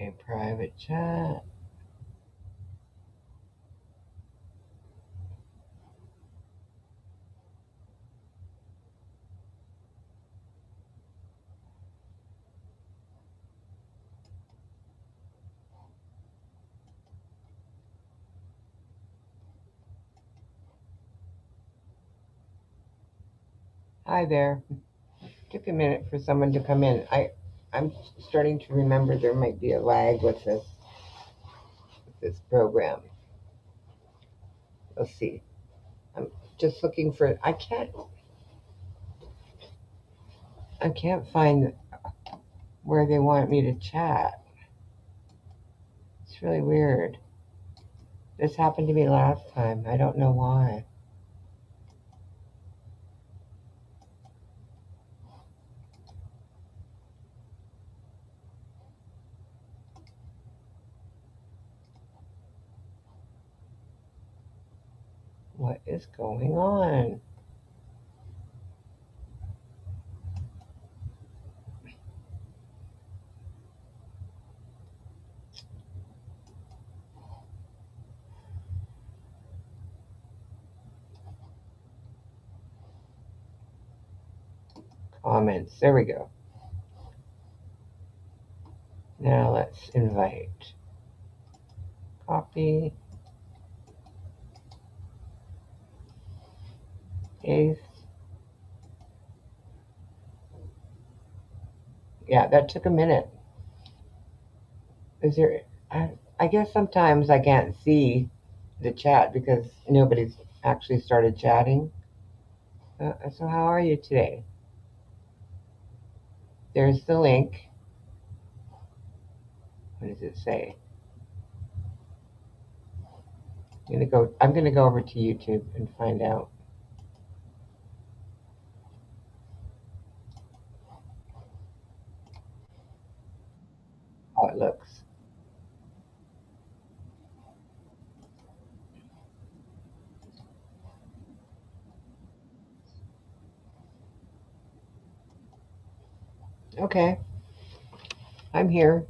A private chat. Hi there. Took a minute for someone to come in. I'm starting to remember there might be a lag with this program. Let's see. I'm just looking for. I can't find where they want me to chat. It's really weird. This happened to me last time. I don't know why. What is going on? Comments. There we go. Now let's invite. Copy. Paste. Yeah, that took a minute. Is there? I guess sometimes I can't see the chat because nobody's actually started chatting. So how are you today? There's the link. What does it say? I'm gonna go over to YouTube and find out how it looks. Okay, I'm here.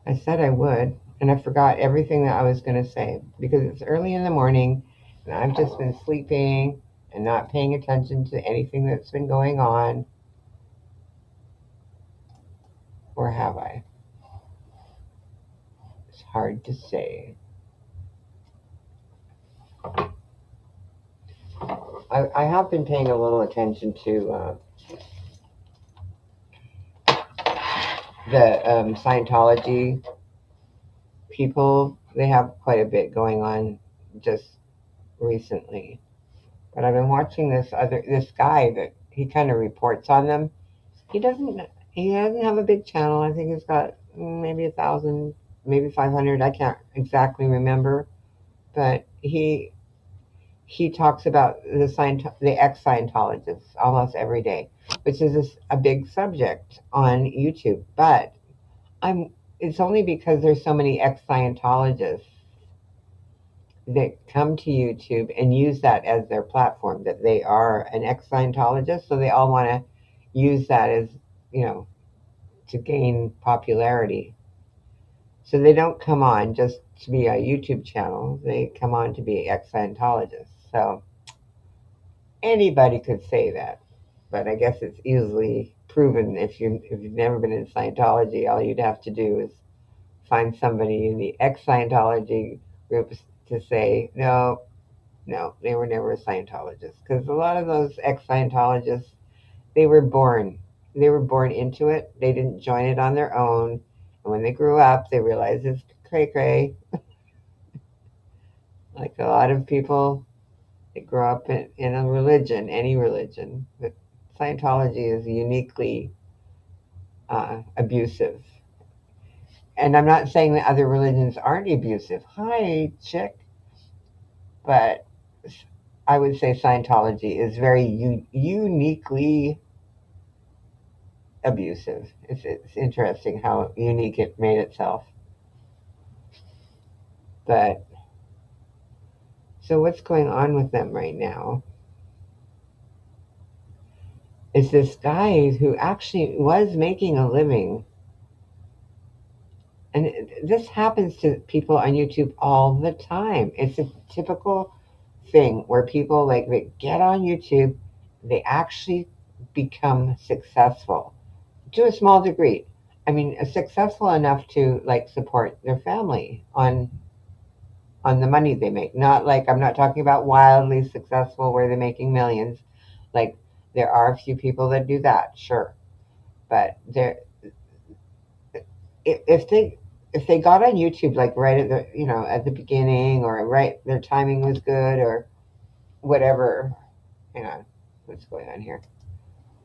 I said I would, and I forgot everything that I was gonna say because it's early in the morning and I've just been sleeping and not paying attention to anything that's been going on. Or have I? It's hard to say. I have been paying a little attention to the Scientology people. They have quite a bit going on just recently. But I've been watching this guy that he kind of reports on them. He doesn't have a big channel. I think he's got maybe 1,000, maybe 500. I can't exactly remember, but he talks about the ex Scientologists almost every day, which is a big subject on YouTube. But I'm it's only because there's so many ex Scientologists that come to YouTube and use that as their platform that they are an ex Scientologist, so they all want to use that as you know to gain popularity. So they don't come on just to be a YouTube channel; they come on to be ex Scientologists. So anybody could say that, but I guess it's easily proven if you've never been in Scientology, all you'd have to do is find somebody in the ex Scientology groups to say no, no, they were never a Scientologist because a lot of those ex Scientologists they were born they were born into it. They didn't join it on their own, and when they grew up, they realized it's cray cray. Like a lot of people that grow up in a religion, any religion, but Scientology is uniquely abusive. And I'm not saying that other religions aren't abusive. Hi, chick. But I would say Scientology is very uniquely abusive. It's interesting how unique it made itself. But so what's going on with them right now? is this guy who actually was making a living. And this happens to people on YouTube all the time. It's a typical thing where people like they get on YouTube, they actually become successful to a small degree. I mean, successful enough to like support their family on the money they make. Not like I'm not talking about wildly successful where they're making millions. Like there are a few people that do that, sure, but there if they got on YouTube like right at the at the beginning or right their timing was good or whatever, hang on, what's going on here?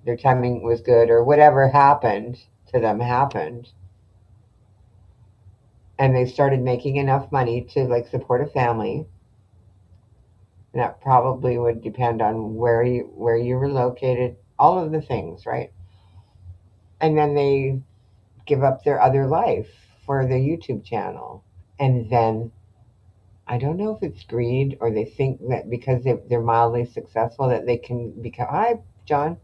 Their timing was good or whatever happened to them happened, and they started making enough money to like support a family. And that probably would depend on where you were located, all of the things, right? And then they give up their other life for the YouTube channel, and then I don't know if it's greed or they think that because they're mildly successful that they can become. Hi, John.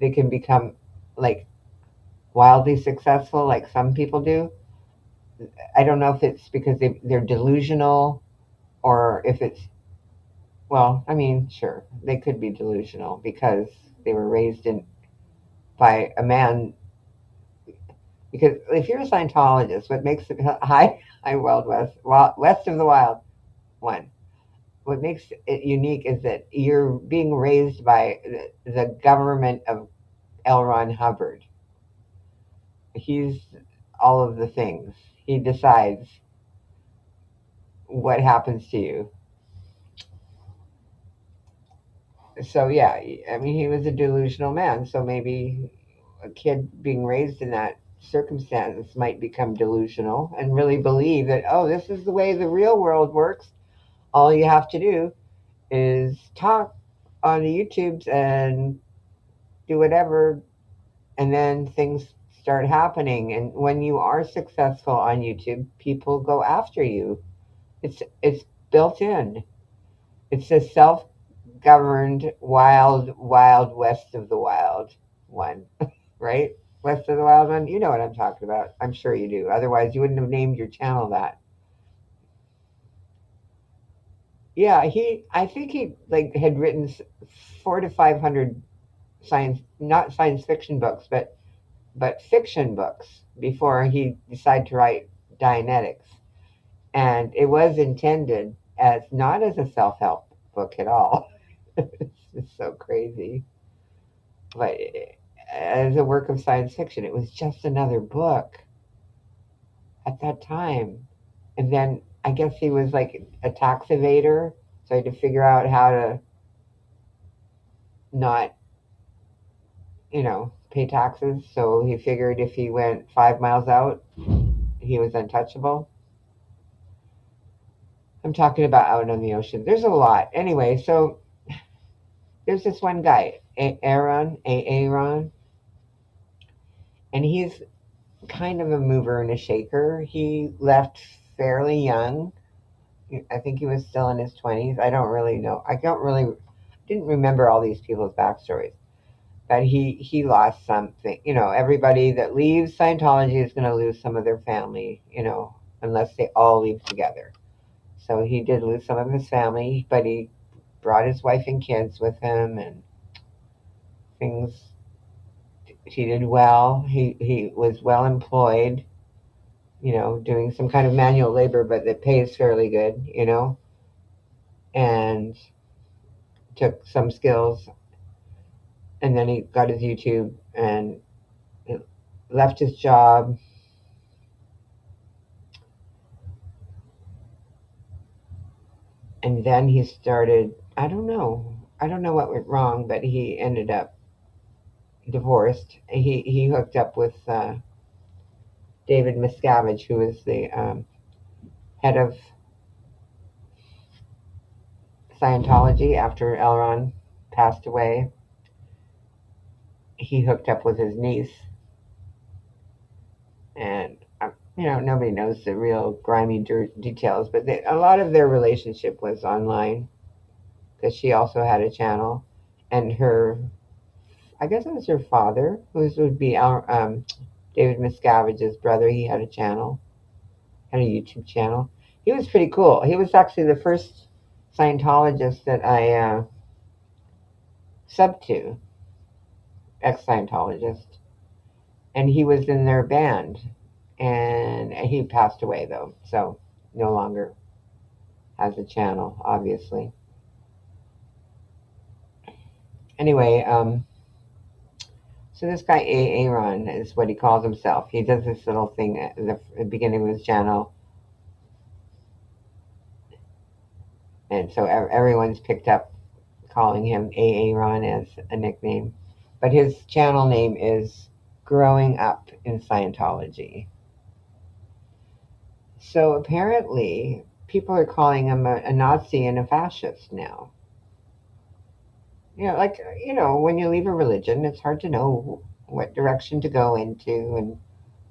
They can become like wildly successful, like some people do. I don't know if it's because they're delusional or if it's well. I mean, sure, they could be delusional because they were raised in by a man. Because if you're a Scientologist, what makes it hi Wild West, west of the Wild One, what makes it unique is that you're being raised by the government of L. Ron Hubbard. He's all of the things. He decides what happens to you. So yeah, I mean, he was a delusional man. So maybe a kid being raised in that circumstance might become delusional and really believe that this is the way the real world works. All you have to do is talk on the YouTubes and do whatever, and then things start happening. And when you are successful on YouTube, people go after you. It's built in. It's a self-governed wild west of the wild one, right? West of the wild one. You know what I'm talking about. I'm sure you do. Otherwise, you wouldn't have named your channel that. Yeah, I think he like had written 400 to 500 not science fiction books, but fiction books before he decided to write Dianetics. And it was intended as not as a self help book at all. It's just so crazy. But as a work of science fiction, it was just another book at that time. And then I guess he was like a tax evader, so he had to figure out how to not, pay taxes. So he figured if he went 5 miles out, he was untouchable. I'm talking about out on the ocean. There's a lot. Anyway, so there's this one guy, Aaron, and he's kind of a mover and a shaker. He left fairly young. I think he was still in his 20s. I don't really know. Didn't remember all these people's backstories. But he lost something. Everybody that leaves Scientology is going to lose some of their family, unless they all leave together. So he did lose some of his family, but he brought his wife and kids with him, and things. He did well. He was well employed, doing some kind of manual labor, but that pays fairly good, and took some skills, and then he got his YouTube and left his job. And then he started, I don't know what went wrong, but he ended up divorced. He hooked up with David Miscavige, who was the head of Scientology after Elron passed away. He hooked up with his niece, and nobody knows the real grimy details, but a lot of their relationship was online because she also had a channel, and her, I guess it was her father, who would be David Miscavige's brother. He had a channel, had a YouTube channel. He was pretty cool. He was actually the first Scientologist that I subbed to, ex-Scientologist, and he was in their band. And he passed away though, so no longer has a channel, obviously. Anyway, so this guy Aaron is what he calls himself. He does this little thing at the beginning of his channel, and so everyone's picked up calling him Aaron as a nickname. But his channel name is Growing Up in Scientology. So apparently, people are calling him a Nazi and a fascist now. Like, when you leave a religion, it's hard to know what direction to go into and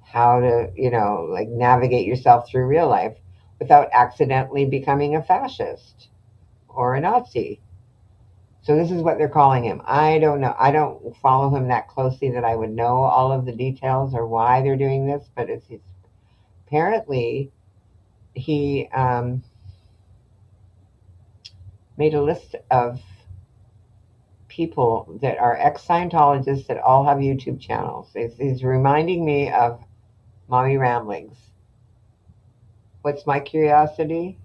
how to, like navigate yourself through real life without accidentally becoming a fascist or a Nazi. So this is what they're calling him. I don't know. I don't follow him that closely that I would know all of the details or why they're doing this, but it's apparently he made a list of people that are ex-Scientologists that all have YouTube channels. He's reminding me of Mommy Ramblings. What's my curiosity?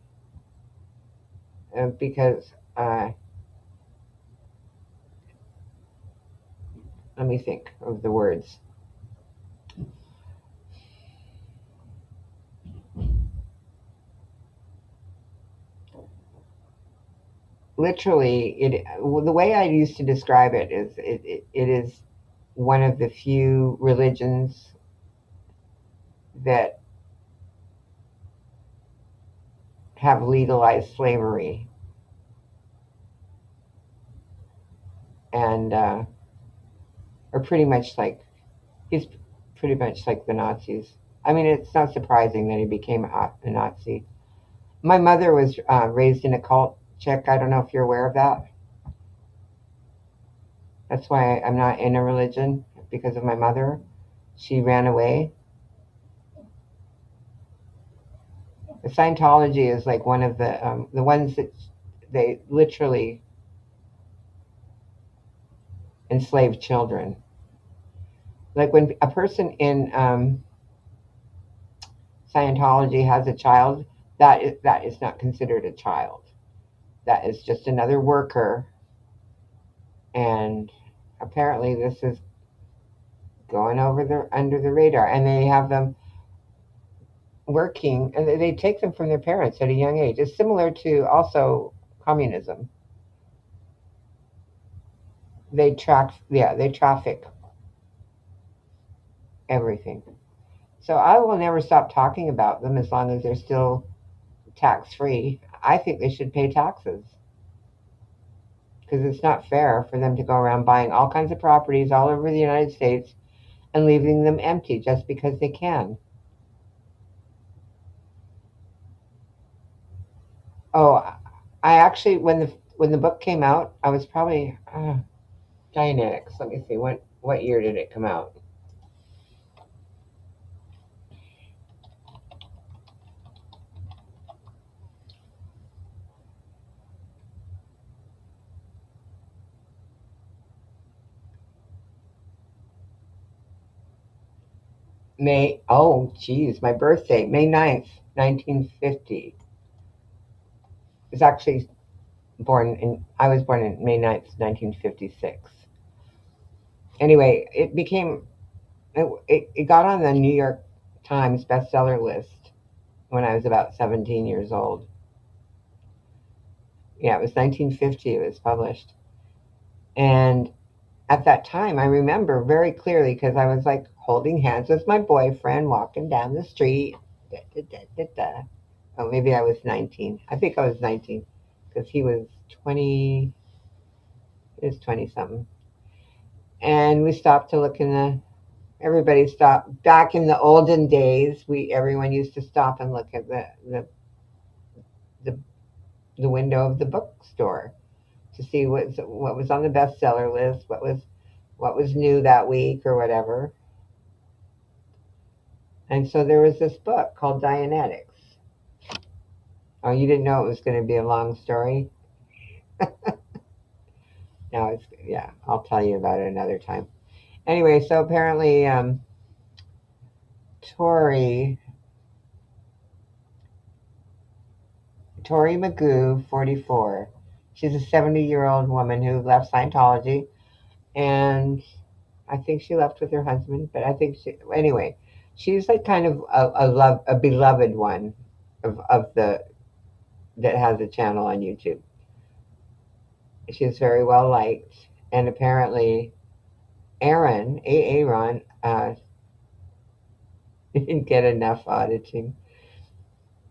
Because let me think of the words. Literally, the way I used to describe it is it is one of the few religions that have legalized slavery, and are pretty much like he's pretty much like the Nazis. I mean, it's not surprising that he became a Nazi. My mother was raised in a cult, Chick. I don't know if you're aware of that. That's why I'm not in a religion, because of my mother. She ran away. The Scientology is like one of the ones that they literally enslave children. Like when a person in Scientology has a child, that is not considered a child. That is just another worker, and apparently this is going over the under the radar, and they have them working, and they take them from their parents at a young age. It's similar to also communism. They traffic everything. So I will never stop talking about them as long as they're still tax free. I think they should pay taxes because it's not fair for them to go around buying all kinds of properties all over the United States and leaving them empty just because they can. Oh, I actually when the book came out, I was probably Dianetics. Let me see, what year did it come out? May, oh geez, my birthday, May 9th, 1950. It's actually I was born in May 9th, 1956. Anyway, it got on the New York Times bestseller list when I was about 17 years old. Yeah, it was 1950 it was published. And at that time, I remember very clearly because I was like holding hands with my boyfriend walking down the street. Da, da, da, da, da. Oh, maybe I was 19. I think I was 19 because he was 20. He was 20 something. And we stopped to look in the. Everybody stopped. Back in the olden days, everyone used to stop and look at the, the window of the bookstore to see what was on the bestseller list, what was what was new that week or whatever. And so there was this book called Dianetics. Oh, you didn't know it was going to be a long story? No, it's, yeah, I'll tell you about it another time. Anyway, so apparently, Tori, Tori Magoo, 44, she's a 70-year-old woman who left Scientology, and I think she left with her husband, but I think anyway, she's like kind of a beloved one of the, that has a channel on YouTube. She's very well liked, and apparently Aaron, didn't get enough auditing.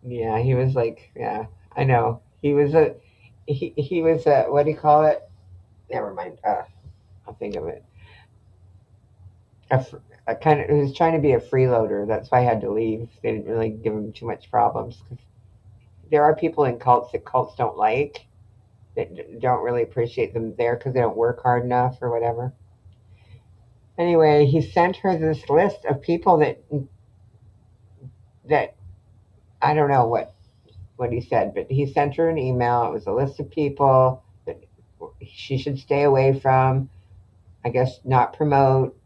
Yeah, he was like, yeah, I know. He was a, what do you call it? Never mind. I'll think of it. A kind of, he was trying to be a freeloader. That's why I had to leave. They didn't really give him too much problems. 'Cause there are people in cults that cults don't like, that don't really appreciate them there because they don't work hard enough or whatever. Anyway, he sent her this list of people that I don't know what he said, but he sent her an email. It was a list of people that she should stay away from. I guess not promote.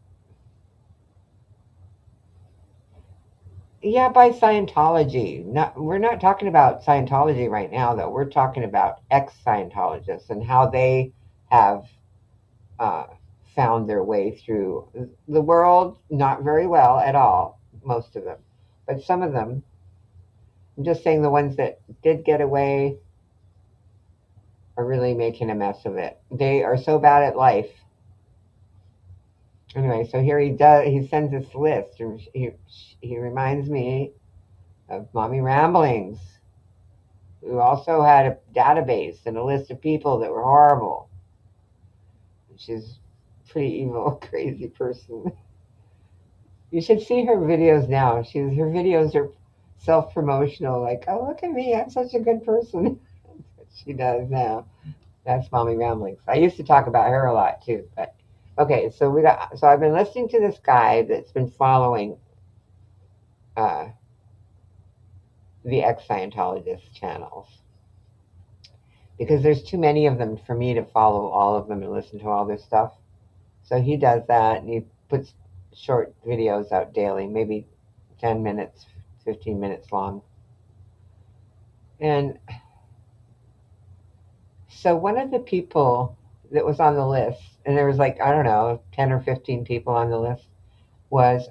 Yeah, by Scientology. Not, we're not talking about Scientology right now, though. We're talking about ex-Scientologists and how they have uh, found their way through the world. Not very well at all, most of them, but some of them. I'm just saying the ones that did get away are really making a mess of it. They are so bad at life. Anyway, so here he does. He sends this list, and he reminds me of Mommy Ramblings, who also had a database and a list of people that were horrible. She's a pretty evil, crazy person. You should see her videos now. Her videos are self promotional, like, oh look at me, I'm such a good person. That's what she does now. That's Mommy Ramblings. I used to talk about her a lot too, but okay. So I've been listening to this guy that's been following uh, the ex Scientologist channels because there's too many of them for me to follow all of them and listen to all their stuff. So he does that, and he puts short videos out daily, maybe 10 minutes, 15 minutes long. And so one of the people that was on the list, and there was like, I don't know, 10 or 15 people on the list, was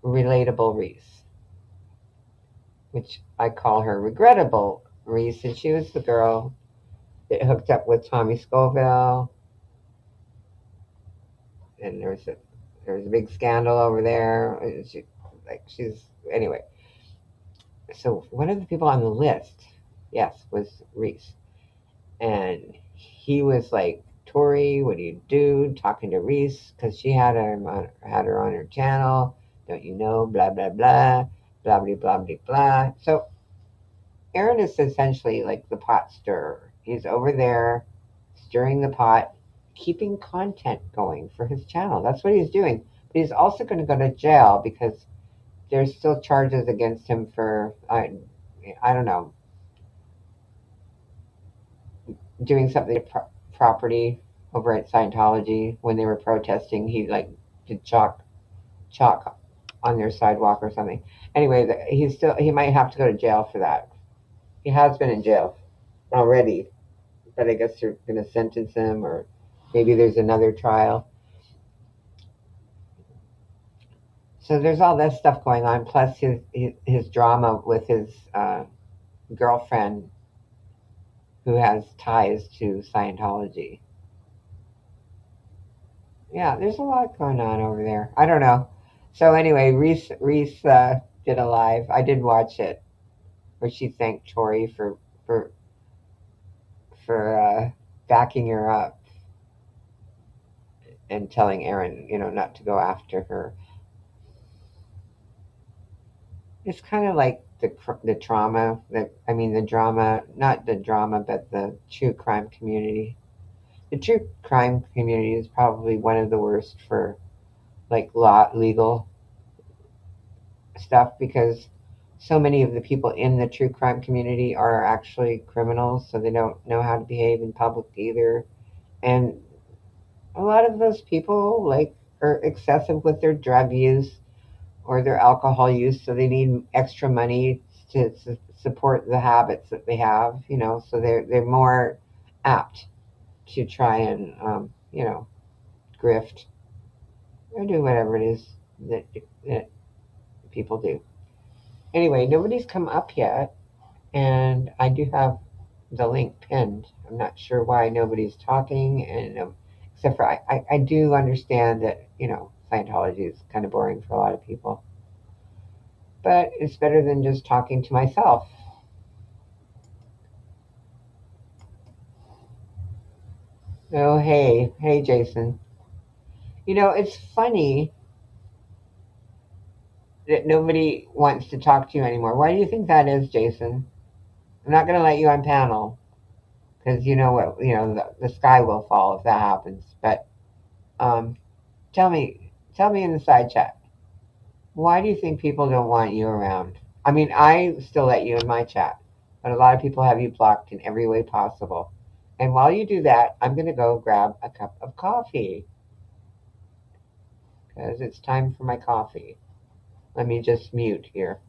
Relatable Reese, which I call her Regrettable Reese. And she was the girl that hooked up with Tommy Scoville. And there was a big scandal over there. And she's anyway. So one of the people on the list, yes, was Reese, and he was like, "Tori, what do you do?" Talking to Reese because she had her on her channel. Don't you know? Blah blah blah, blah blah blah blah blah. So Aaron is essentially like the pot stirrer. He's over there stirring the pot, keeping content going for his channel. That's what he's doing. But he's also going to go to jail because there's still charges against him for I don't know, doing something to property over at Scientology when they were protesting. He like did chalk on their sidewalk or something. Anyway, he might have to go to jail for that. He has been in jail already, but I guess they're going to sentence him, or maybe there's another trial. So there's all that stuff going on, plus his drama with his girlfriend who has ties to Scientology. Yeah, there's a lot going on over there. I don't know. So anyway, Reese did a live. I did watch it, where she thanked Tori for for backing her up and telling Aaron, not to go after her. It's kind of like the trauma, the drama, not the drama, but the true crime community. The true crime community is probably one of the worst for like legal stuff because so many of the people in the true crime community are actually criminals, so they don't know how to behave in public either. And a lot of those people like are excessive with their drug use or their alcohol use, so they need extra money to support the habits that they have. So they're more apt to try and grift or do whatever it is that people do. Anyway, nobody's come up yet, and I do have the link pinned. I'm not sure why nobody's talking, and except for I do understand that Scientology is kind of boring for a lot of people, but it's better than just talking to myself. Oh, hey, Jason. It's funny that nobody wants to talk to you anymore. Why do you think that is, Jason? I'm not going to let you on panel because you know what? The sky will fall if that happens. But um, tell me in the side chat. Why do you think people don't want you around? I mean, I still let you in my chat, but a lot of people have you blocked in every way possible. And while you do that, I'm going to go grab a cup of coffee because it's time for my coffee. Let me just mute here.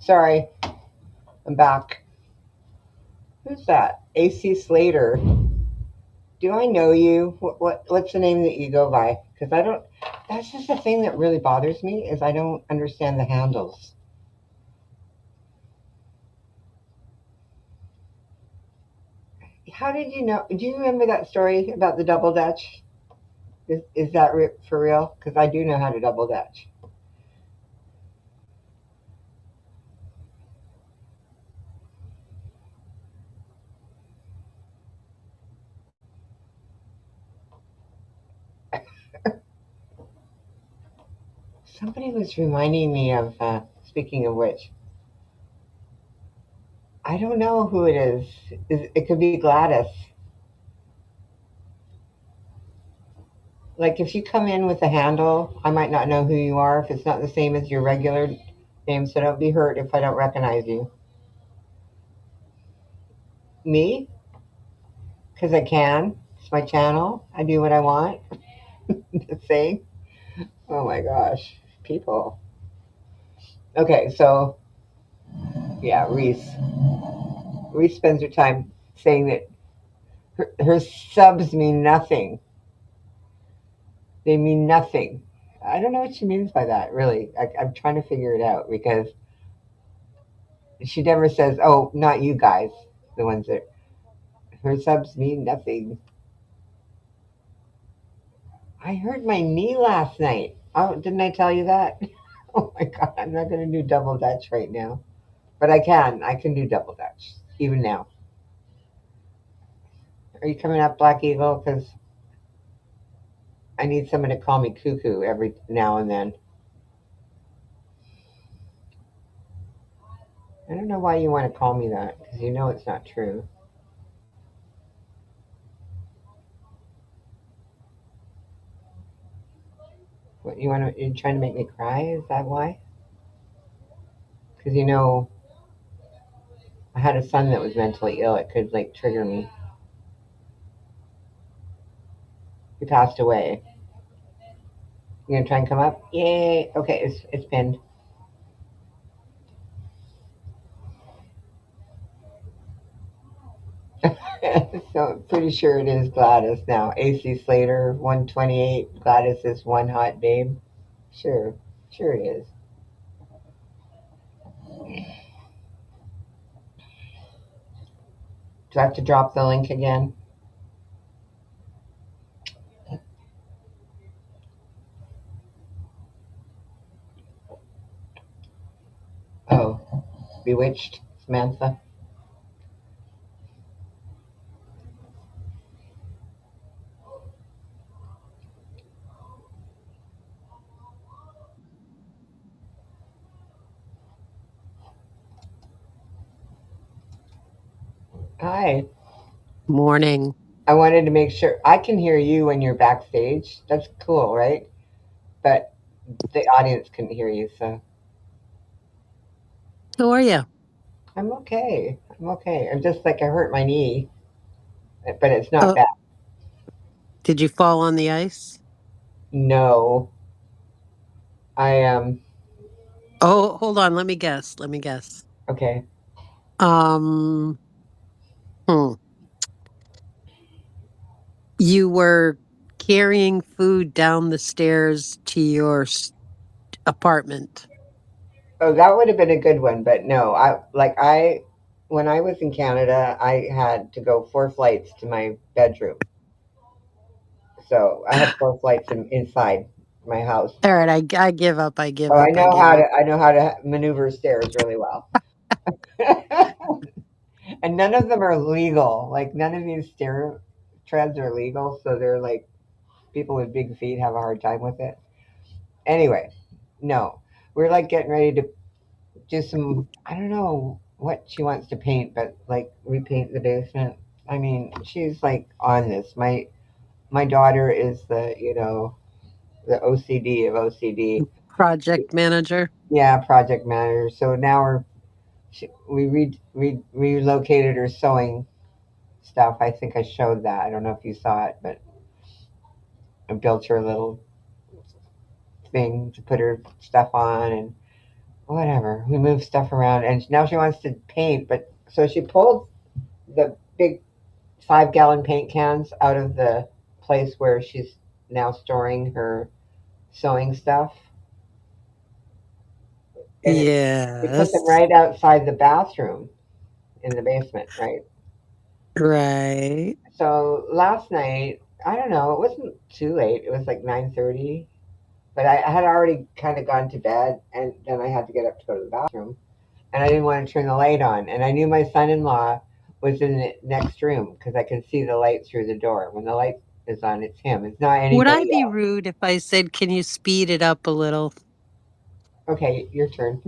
Sorry, I'm back. Who's that? AC Slater. Do I know you? What's the name that you go by? Because I don't. That's just the thing that really bothers me is I don't understand the handles. How did you know? Do you remember that story about the double dutch? Is that for real? Because I do know how to double dutch. Somebody was reminding me of. Speaking of which, I don't know who it is. It could be Gladys. Like if you come in with a handle, I might not know who you are if it's not the same as your regular name. So don't be hurt if I don't recognize you. Me? Because I can. It's my channel. I do what I want to say. Oh my gosh, people. Okay, so yeah, Reese. Reese spends her time saying that her subs mean nothing. They mean nothing. I don't know what she means by that, really. I'm trying to figure it out because she never says, oh, not you guys, the ones that her subs mean nothing. I hurt my knee last night. Oh, didn't I tell you that? Oh my God, I'm not going to do double dutch right now. But I can. I can do double dutch, even now. Are you coming up, Black Eagle? Because I need someone to call me cuckoo every now and then. I don't know why you want to call me that, because you know it's not true. What you want to? You're trying to make me cry? Is that why? Because you know I had a son that was mentally ill. It could like trigger me. He passed away. You gonna try and come up? Yay! Okay, it's pinned. So I'm pretty sure it is Gladys now. AC Slater, 128. Gladys is one hot babe. Sure, sure it is. Do I have to drop the link again? Oh, Bewitched, Samantha. Hi. Morning. I wanted to make sure I can hear you when you're backstage. That's cool, right? But the audience couldn't hear you, so How are you? I'm okay. I'm okay. I'm just like I hurt my knee, but it's not Oh, bad. did you fall on the ice? No, I Oh, hold on. Let me guess. Let me guess. okay. Um, hmm. You were carrying food down the stairs to your apartment. Oh, that would have been a good one, but no. I when I was in Canada, I had to go 4 flights to my bedroom. So I had 4 flights inside my house. All right, I give up. I Oh, give up. I give how up. to maneuver stairs really well. And none of them are legal. Like none of these stair treads are legal, so they're like people with big feet have a hard time with it. Anyway, no, we're like getting ready to do some. I don't know what she wants to paint, but like repaint the basement. I mean, she's like on this. My daughter is the OCD of OCD. Project manager. Yeah, project manager. So now we relocated her sewing stuff. I think I showed that. I don't know if you saw it, but I built her a little thing to put her stuff on, and whatever. We moved stuff around, and now she wants to paint. But so she pulled the big 5 gallon paint cans out of the place where she's now storing her sewing stuff, and we put them Yes. right outside the bathroom in the basement, right? Right. So last night, I don't know, it wasn't too late. It was like 9:30, but I had already kind of gone to bed, and then I had to get up to go to the bathroom, and I didn't want to turn the light on, and I knew my son-in-law was in the next room because I can see the light through the door. When the light is on, it's him. It's not Would I anybody be else. rude if I said, can you speed it up a little? Okay, your turn.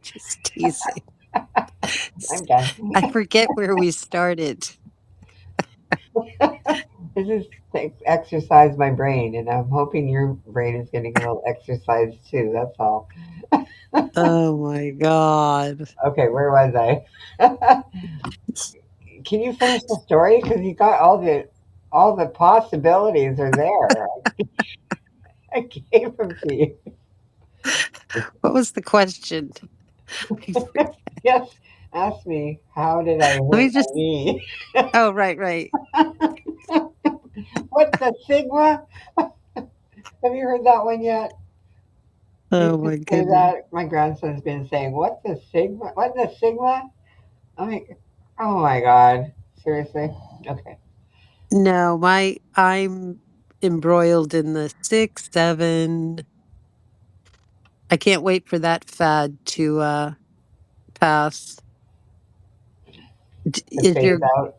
Just teasing. I'm done. I forget where we started. This is to exercise my brain, and I'm hoping your brain is getting a little exercise too. That's all. Oh my God. Okay, where was I? Can you finish the story? Because you got all the possibilities are there. I gave them to you. What was the question? Yes, ask me how did I Let hurt me my just, knee? oh, right, right. What's the sigma? Have you heard that one yet? You Oh can my say goodness. that. My grandson's been saying, "What's the sigma? What's the sigma?" I'm like, "Oh my god, seriously?" Okay. No, I'm embroiled in the 6, 7. I can't wait for that fad to pass. To Is phase your out.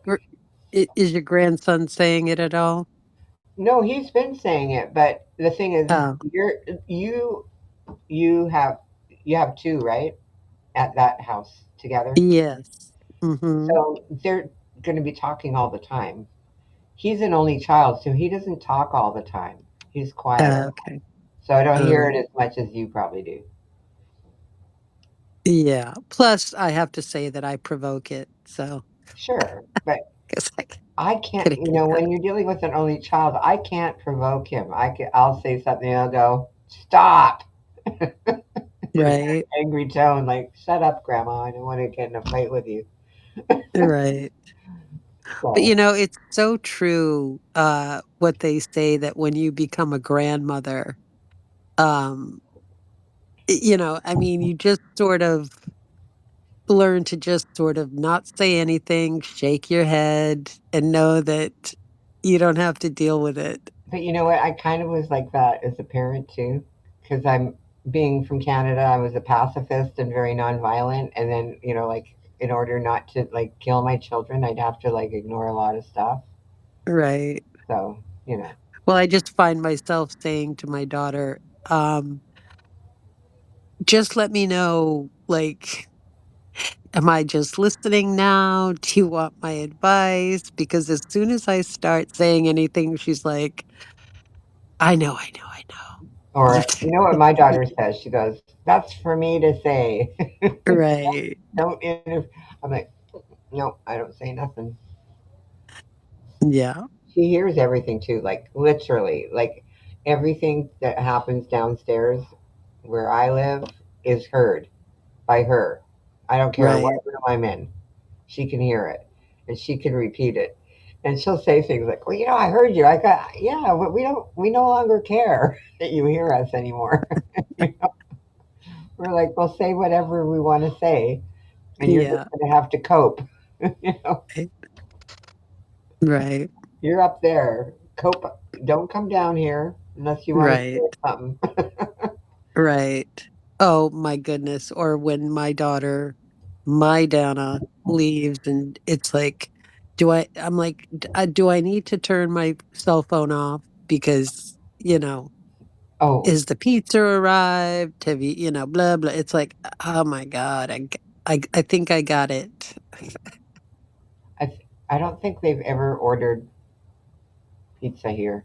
is your grandson saying it at all? No, he's been saying it, but the thing is, Oh, you you have you have two, right, at that house together. yes. Mm-hmm. So they're going to be talking all the time. He's an only child, so he doesn't talk all the time. He's quieter, Okay. so I don't All hear it right. as much as you probably do. Yeah. Plus, I have to say that I provoke it, so Sure, but guess I I can't. get a kick out When of you're dealing with an only child, I can't provoke him. I'll say something, and I'll go, "Stop!" it. in an Right. angry tone, like, "Shut up, Grandma. I don't want to get in a fight with you." Right. But So, it's so true, what they say that when you become a grandmother, um, I mean, you just sort of learn to just sort of not say anything, shake your head, and know that you don't have to deal with it. but you know what? I kind of was like that as a parent too, because I'm being from Canada. I was a pacifist and very nonviolent, and then like in order not to like kill my children, I'd have to like ignore a lot of stuff. Right. So Well, I just find myself saying to my daughter, um, just let me know, like, am I just listening now? Do you want my advice? Because as soon as I start saying anything, she's like, I know, I know, I know. or you know what my daughter says? She goes, "That's for me to say." Right. Don't inter-" I'm like, no, I don't say nothing. Yeah. She hears everything too, like literally, like everything that happens downstairs where I live is heard by her. I don't care what Right. room I'm in. She can hear it, and she can repeat it. And she'll say things like, "Well, I heard you." I got, yeah, but we no longer care that you hear us anymore. We're like, we'll say whatever we want to say, and you're just Yeah. going to have to cope. you know, Right. Right. you're up there. Cope. Don't come down here unless you want to Right. say something. Right. Oh my goodness. Or when my Dana leaves and it's like, I'm like, do I need to turn my cell phone off? Because, Oh, is the pizza arrived? Have you, blah, blah. It's like, oh my God. I think I got it. I don't think they've ever ordered pizza here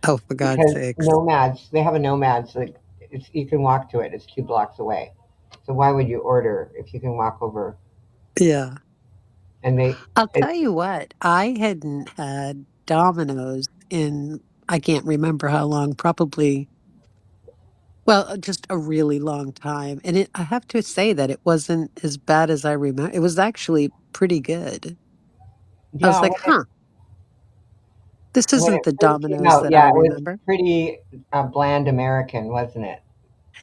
Oh, for God's because sakes. nomads. They have a nomads like you can walk to it. It's 2 blocks away. So why would you order if you can walk over? Yeah. And they, I'll it, tell you what, I hadn't had Domino's in, I can't remember how long, probably Well, just a really long time, and I have to say that it wasn't as bad as I remember. It was actually pretty good. I was Yeah, like, "Huh, this when it isn't the first came Domino's out, that I yeah, it was remember." pretty bland American, wasn't it?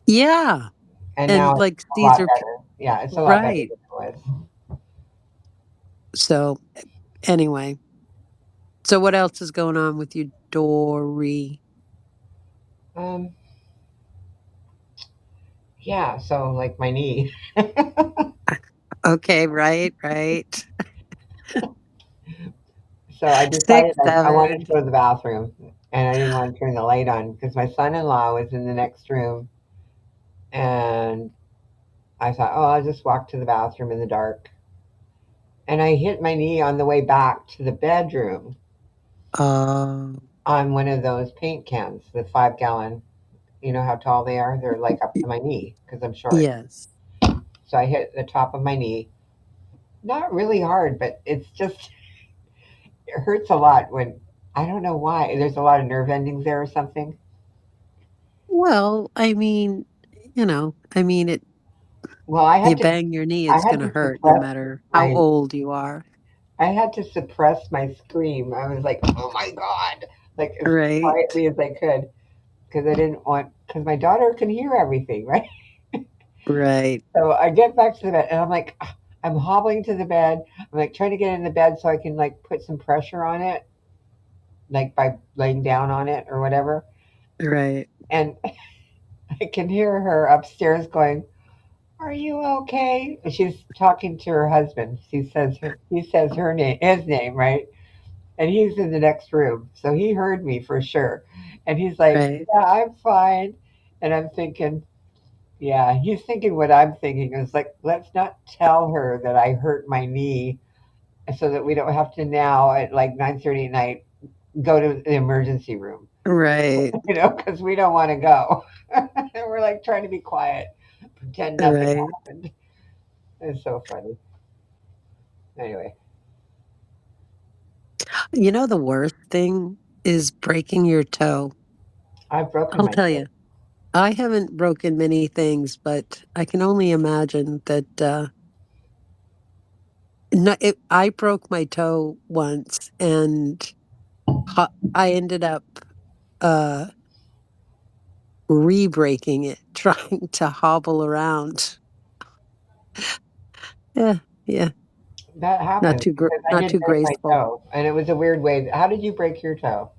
Yeah, And now and, it's like, a lot Caesar p better. Yeah, it's a lot better right. than it was. So, anyway. So what else is going on with you, Dory? Um, yeah, so like my knee. Okay, right, right. So I 6, decided I wanted 7. to go to the bathroom and I didn't want to turn the light on because my son-in-law was in the next room and I thought, oh, I'll just walk to the bathroom in the dark. And I hit my knee on the way back to the bedroom Um, on one of those paint cans, the 5 gallon. You know how tall they are? They're like up y to my knee because I'm short. yes. So I hit the top of my knee. Not really hard, but it's just, it hurts a lot when, I don't know why. There's a lot of nerve endings there or something. Well, I mean, it Well, you bang your knee, I it's had gonna to hurt no suppress matter how my old you are. I had to suppress my scream. I was like, "Oh my god!" Like as Right, quietly as I could because I didn't want because my daughter can hear everything, right? right, So I get back to the bed and I'm like, I'm hobbling to the bed. I'm like trying to get in the bed so I can like put some pressure on it, like by laying down on it or whatever. right. And I can hear her upstairs going, "Are you okay?" And she's talking to her husband. He says her name, his name, right? And he's in the next room. So he heard me for sure. And he's like, Right, yeah, I'm fine. And I'm thinking, yeah, he's thinking what I'm thinking. It's like, let's not tell her that I hurt my knee so that we don't have to now at like 9:30 at night go to the emergency room, right, because we don't want to go. And we're like trying to be quiet, pretend nothing right. happened. It's so funny. Anyway, You know, the worst thing is breaking your toe. I've broken I'll my tell toe. you. I haven't broken many things, but I can only imagine that, no, I broke my toe once and I ended up uh re-breaking it, trying to hobble around. Yeah, yeah, That happens because I not did too break my graceful. toe, and it was a weird way. How did you break your toe?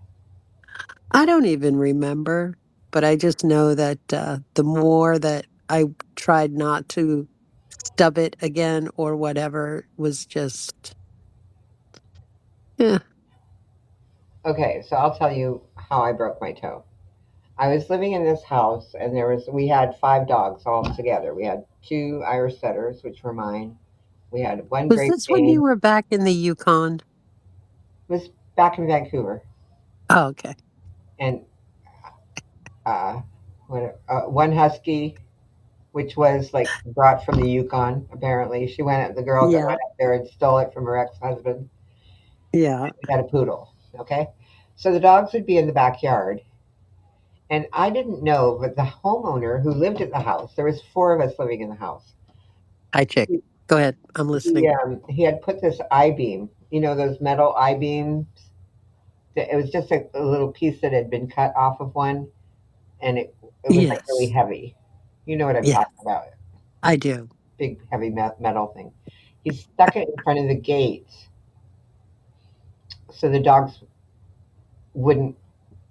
I don't even remember, but I just know that the more that I tried not to stub it again or whatever was just, yeah, Okay, so I'll tell you how I broke my toe. I was living in this house, and we had 5 dogs all together. We had 2 Irish setters, which were mine. We had one was Great this when you Dane. were back in the Yukon? It was back in Vancouver, Oh, okay. and uh, one Husky, which was like brought from the Yukon. Apparently, the girl that Yeah, went up there and stole it from her ex-husband. yeah. We had a poodle. Okay, so the dogs would be in the backyard, and I didn't know, but the homeowner who lived at the house, there was 4 of us living in the house. Hi, chick. He, Go ahead. I'm listening. he had put this I beam, those metal I beams. It was just a little piece that had been cut off of one, and it was like really Yes. heavy. You know what I'm Yeah, talking about? I do. Big heavy metal thing. He stuck it in front of the gate so the dogs wouldn't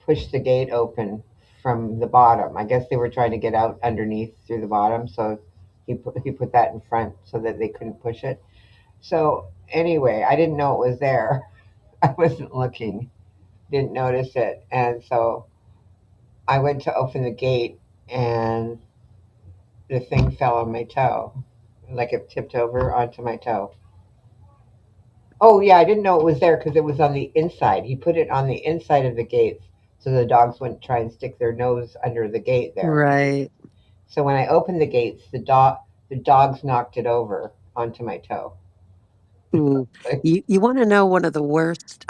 push the gate open from the bottom. I guess they were trying to get out underneath through the bottom, so he put that in front so that they couldn't push it. So anyway, I didn't know it was there. I wasn't looking, didn't notice it, and so I went to open the gate, and the thing fell on my toe, like it tipped over onto my toe. Oh yeah, I didn't know it was there because it was on the inside. He put it on the inside of the gates so the dogs wouldn't try and stick their nose under the gate there. Right. So when I opened the gates, the dogs knocked it over onto my toe. Ooh. Like, You wanna know one of the worst,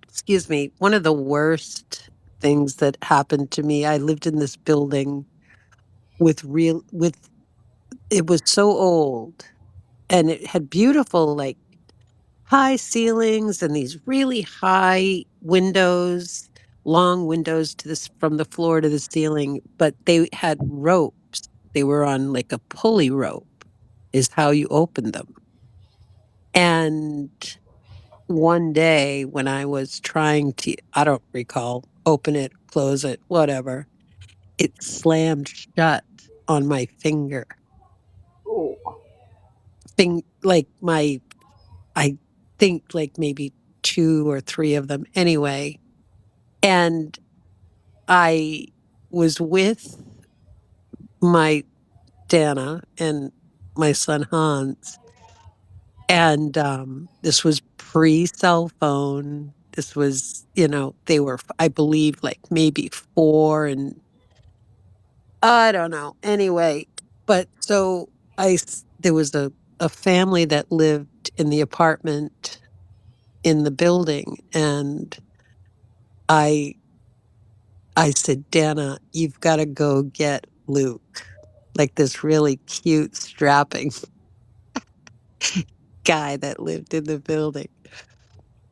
excuse me, one of the worst things that happened to me. I lived in this building with it was so old, and it had beautiful, like, high ceilings and these really high windows, long windows to this from the floor to the ceiling, but they had ropes. They were on, like, a pulley rope is how you open them. And one day when I was trying to, I don't recall, open it, close it, whatever, it slammed shut on my finger. Oh, Like, I think, like, maybe 2 or 3 of them anyway, and I was with my Dana and my son Hans, and, this was pre-cell phone. This was, they were, I believe, like, maybe 4, and I don't know. Anyway, but so there was a family that lived in the apartment in the building, and I I said, "Dana, you've gotta go get Luke," like this really cute, strapping guy that lived in the building.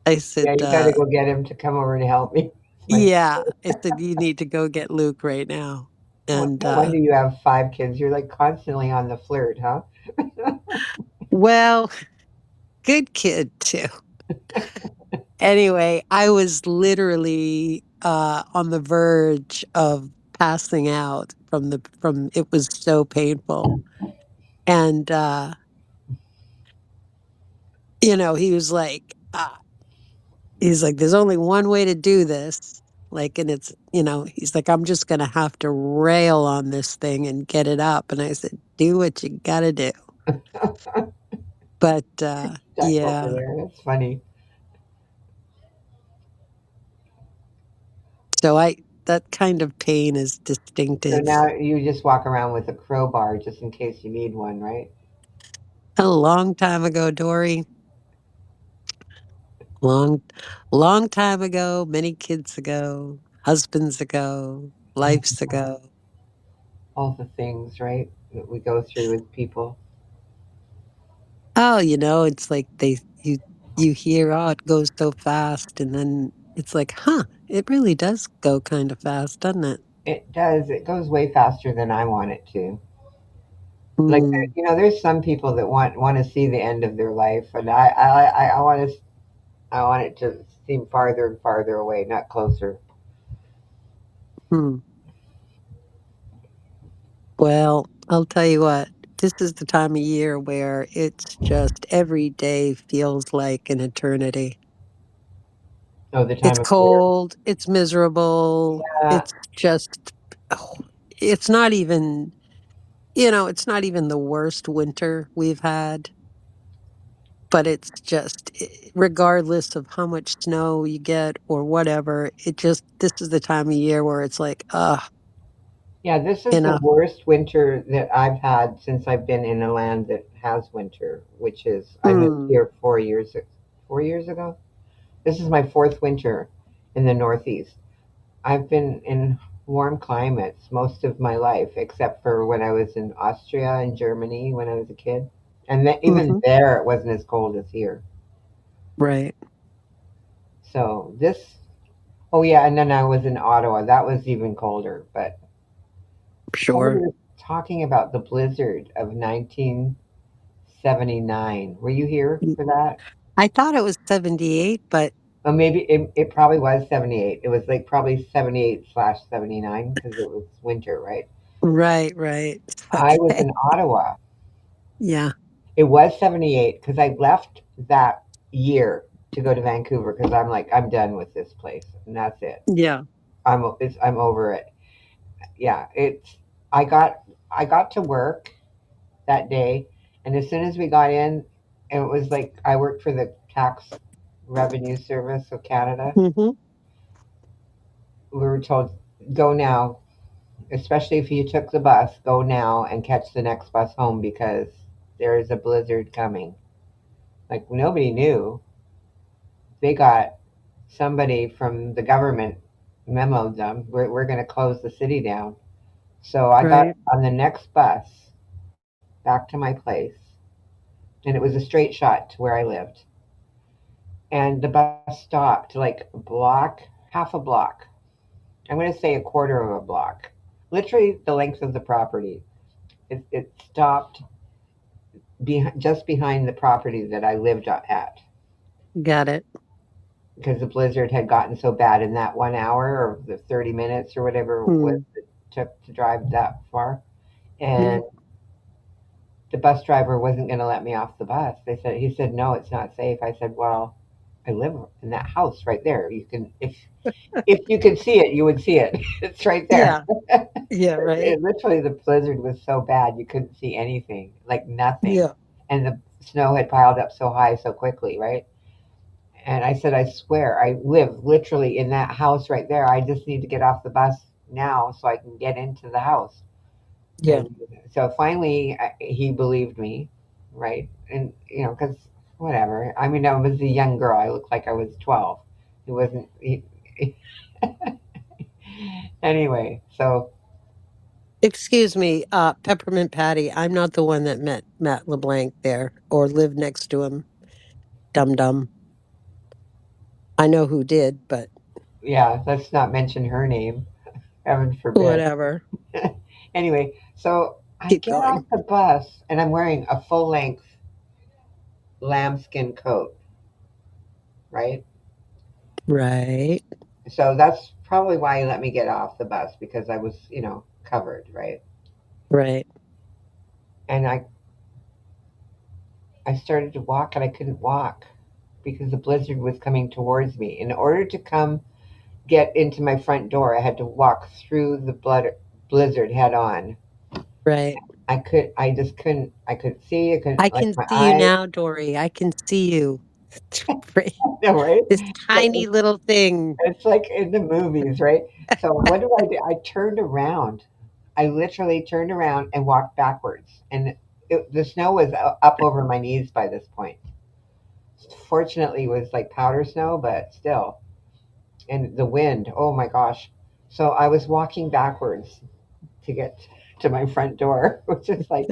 I yeah, said, you got to go get him to come over to help me. It's my, "Yeah." I said, "You need to go get Luke right now." And, no wonder you have 5 kids. You're like constantly on the flirt, huh? well, good kid too. Anyway, I was literally, on the verge of passing out from it was so painful. And, he was like, he's like, "There's only one way to do this." Like, and he's like, "I'm just gonna have to rail on this thing and get it up." And I said, "Do what you gotta do." But, Stuck over yeah. there. That's funny. So that kind of pain is So distinctive. now you just walk around with a crowbar just in case you need one, right? A long time ago, Dory, long, long time ago, many kids ago, husbands ago, Oh, lives ago. all the things, right, that we go through with people. Oh, it's like you hear, "Oh, it goes so fast," and then it's like, "Huh, it really does go kind of fast, doesn't it?" It does. It goes way faster than I want it to. Like Mm, there's some people that want to see the end of their life, and I want to I want it to seem farther and farther away, not closer. hmm. Well, I'll tell you what, this is the time of year where it's just every day feels like an eternity. Oh, the It's time of year. cold, it's miserable, Uh, it's just oh, it's not even, it's not even the worst winter we've had, but it's just regardless of how much snow you get or whatever, this is the time of year where it's like, yeah, this you is the know. worst winter that I've had since I've been in a land that has winter, which is I moved Mm, here 4 years ago. This is my fourth winter in the Northeast. I've been in warm climates most of my life, except for when I was in Austria and Germany when I was a kid. And even mhm, there, it wasn't as cold as here. right, So this, oh yeah, and then I was in Ottawa. That was even colder. But somebody sure. was talking about the blizzard of 1979. Were you here Mm, for that? I thought it was 78, but Or maybe it probably was 78. It was like probably 78/79 because it was winter, right? right, right. I was Okay. in Ottawa. Yeah, It was 78 because I left that year to go to Vancouver because I'm like, I'm done with this place and that's it. yeah. I'm over it. Yeah, I got I got to work that day, and as soon as we got in, it was like I worked for the Tax Revenue Service of Canada. Mhm. We were told, go now, especially if you took the bus, go now and catch the next bus home because there is a blizzard coming. Like nobody knew. They got somebody from the government. memoed them, we're going to close the city down. So I got Right. on the next bus back to my place, and it was a straight shot to where I lived. And the bus stopped like a block, half a block. I'm going to say a quarter of a block, literally the length of the property. It stopped just behind the property that I lived at Got it. because the blizzard had gotten so bad in that 1 hour or the 30 minutes or whatever it was Mm. it took to drive that far. Yeah. And the bus driver wasn't going to let me off the bus. He said, no, it's not safe. I said, well, I live in that house right there. You can, if you could see it, you would see it. It's right there. Yeah. Yeah. Right. Literally, the blizzard was so bad you couldn't see anything, like nothing, Yeah. and the snow had piled up so high so quickly, right? And I said, I swear, I live literally in that house right there. I just need to get off the bus now so I can get into the house. Yeah. And so finally, he believed me, right? And because whatever. I mean, I was a young girl. I looked like I was 12. He wasn't. Anyway, so Excuse me, Peppermint Patty. I'm not the one that met Matt LeBlanc there or lived next to him. Dum dum. I know who did, but yeah, let's not mention her name. Heaven forbid. whatever. Anyway, so I Keep get off going. the bus and I'm wearing a full length lambskin coat, right? Right. So that's probably why he let me get off the bus because I was, covered, right? Right. And I started to walk and I couldn't walk because the blizzard was coming towards me. In order to come get into my front door, I had to walk through the blizzard head on. Right. I just couldn't, I couldn't see, I I couldn't, like can my see you eyes, now, Dory. I can see you. no, right? This So tiny little thing. it's like in the movies, right? So what do I do? I turned around. I literally turned around and walked backwards. And the snow was up over my knees by this point. Fortunately, it was like powder snow, but still. And the wind, oh my gosh. So I was walking backwards to get to my front door, which is like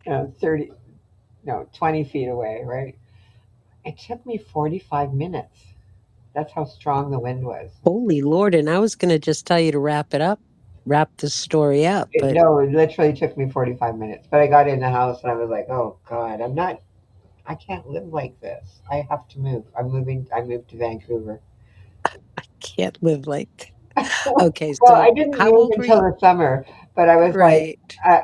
30, no, 20 feet away, right? It took me 45 minutes. That's how strong the wind was. Holy Lord. And I was going to just tell you to wrap it up, wrap the story up, but No, it literally took me 45 minutes. But I got in the house and I was like, oh God, I can't live like this. I have to move. I moved to Vancouver. can't live like. Okay. Well, I So didn't how move old were until you? the summer, but I was like, Right. I,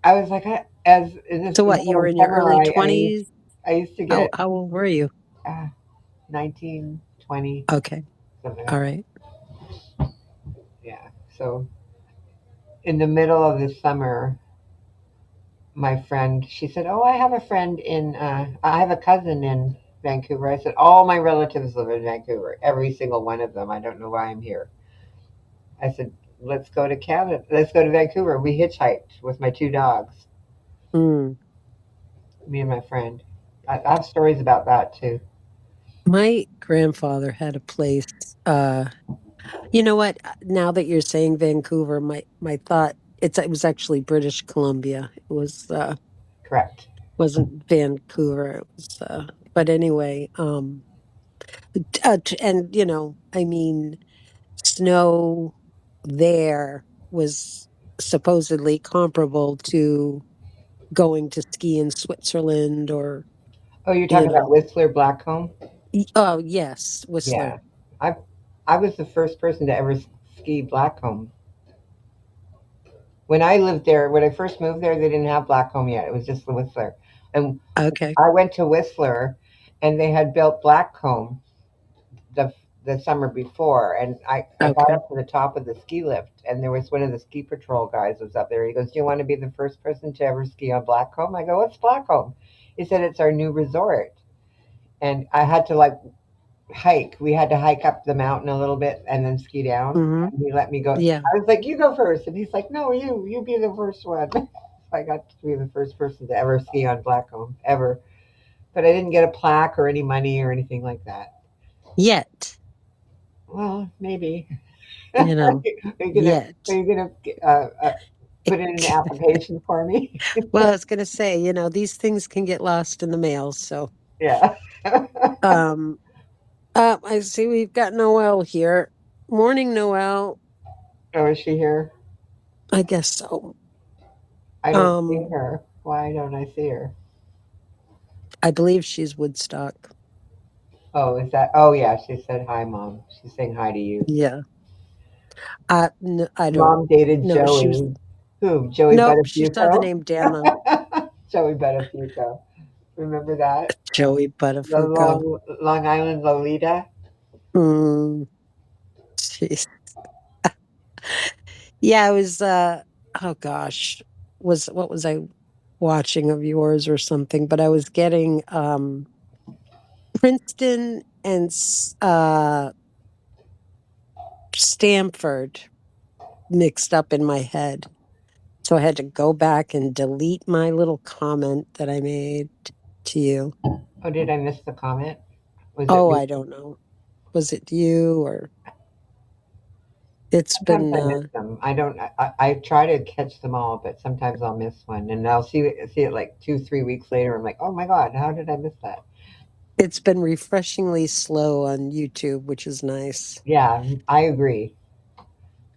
I was like, as in this So the what? You middle were of in your summer, early 20s? I used to How, get how old were you? uh, 19, 20, Okay. something All like that. right. Yeah. So in the middle of the summer, my friend, she said, "Oh, I have a friend I have a cousin in Vancouver." I said, "All my relatives live in Vancouver, every single one of them. I don't know why I'm here." I said, "Let's go to Canada. Let's go to Vancouver." We hitchhiked with my two dogs, Mm. me and my friend. I have stories about that too. My grandfather had a place. Uh, you know what? Now that you're saying Vancouver, my thought it was actually British Columbia. It Correct. wasn't Vancouver. It was but anyway, and I mean, snow there was supposedly comparable to going to ski in Switzerland or Oh, you're you talking about know. Whistler Blackcomb? Oh yes, Whistler. Yeah. I I was the first person to ever ski Blackcomb. When I lived there, when I first moved there, they didn't have Blackcomb yet. It was just the Whistler. And Okay. I went to Whistler, and they had built Blackcomb the the summer before, and I got Okay. up to the top of the ski lift, and there was one of the ski patrol guys was up there. He goes, "Do you want to be the first person to ever ski on Blackcomb?" I go, "What's Blackcomb?" He said, "It's our new resort." And I had to like hike. We had to hike up the mountain a little bit and then ski down. Hmm. And he let me go. Yeah. I was like, "You go first," and he's like, "No, you be the first one." So I got to be the first person to ever ski on Blackcomb ever, but I didn't get a plaque or any money or anything like that. Yet. Well, maybe. you know, Are you gonna are yet. you gonna put in an application for me? Well, I was gonna say, these things can get lost in the mail, so Yeah. um I see we've got Noelle here. Morning, Noelle. Oh, is she here? I guess so. I don't see Um, her. Why don't I see her? I believe she's Woodstock. Oh, is that? Oh, yeah. She said hi, mom. She's saying hi to you. Yeah. I don't Mom dated know. She was Joey. Who? Joey Nope, she saw the Buttafuoco? name Dana. Joey Buttafuoco. Remember that? Joey The Buttafuoco. Long Island Lolita. Mm, jeez. Yeah, I was oh gosh. What was I watching of yours or something? But I was getting Princeton and Stanford mixed up in my head. So I had to go back and delete my little comment that I made to you. Oh, did I miss the comment? Was it Oh, me? I don't know. Was it you or it's Sometimes been I miss them. I don't. I try to catch them all, but sometimes I'll miss one, and I'll see it like 2 3 weeks later. I'm like, oh my god, how did I miss that? it's been refreshingly slow on YouTube, which is nice. Yeah, I agree.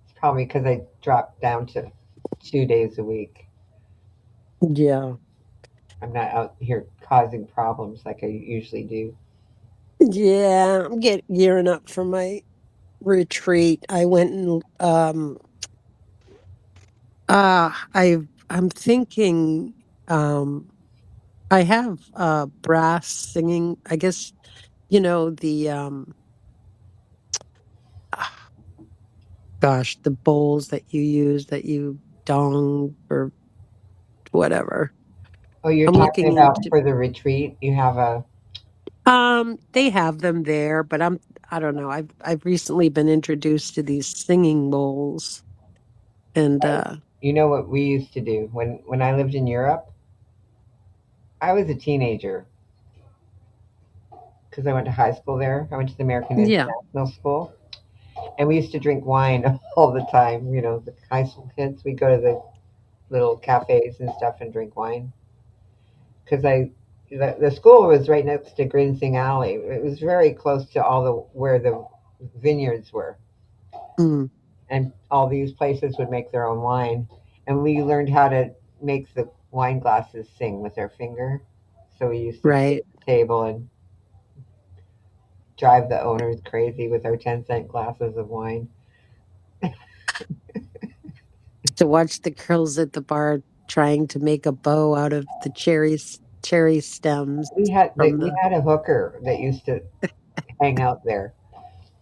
It's probably because I dropped down to 2 days a week. Yeah. I'm not out here causing problems like I usually do. Yeah, I'm gearing up for my retreat. I went and I'm thinking I have brass singing. I guess the gosh, the bowls that you use that you dong or whatever. Oh, you're I'm talking looking about into for the retreat. You have a. they have them there, but I don't know. I've recently been introduced to these singing bowls and You know what we used to do when I lived in Europe. I was a teenager because I went to high school there. I went to the American yeah. International School, and we used to drink wine all the time. You know, the high school kids. We go to the little cafes and stuff and drink wine because the school was right next to Grinsing Alley. It was very close to all the where the vineyards were, Mm, and all these places would make their own wine, and we learned how to make the wine glasses sing with our finger. So we used to sit right. at the table and drive the owners crazy with our 10-cent glasses of wine. To watch the girls at the bar trying to make a bow out of the cherry stems from We the had a hooker that used to hang out there.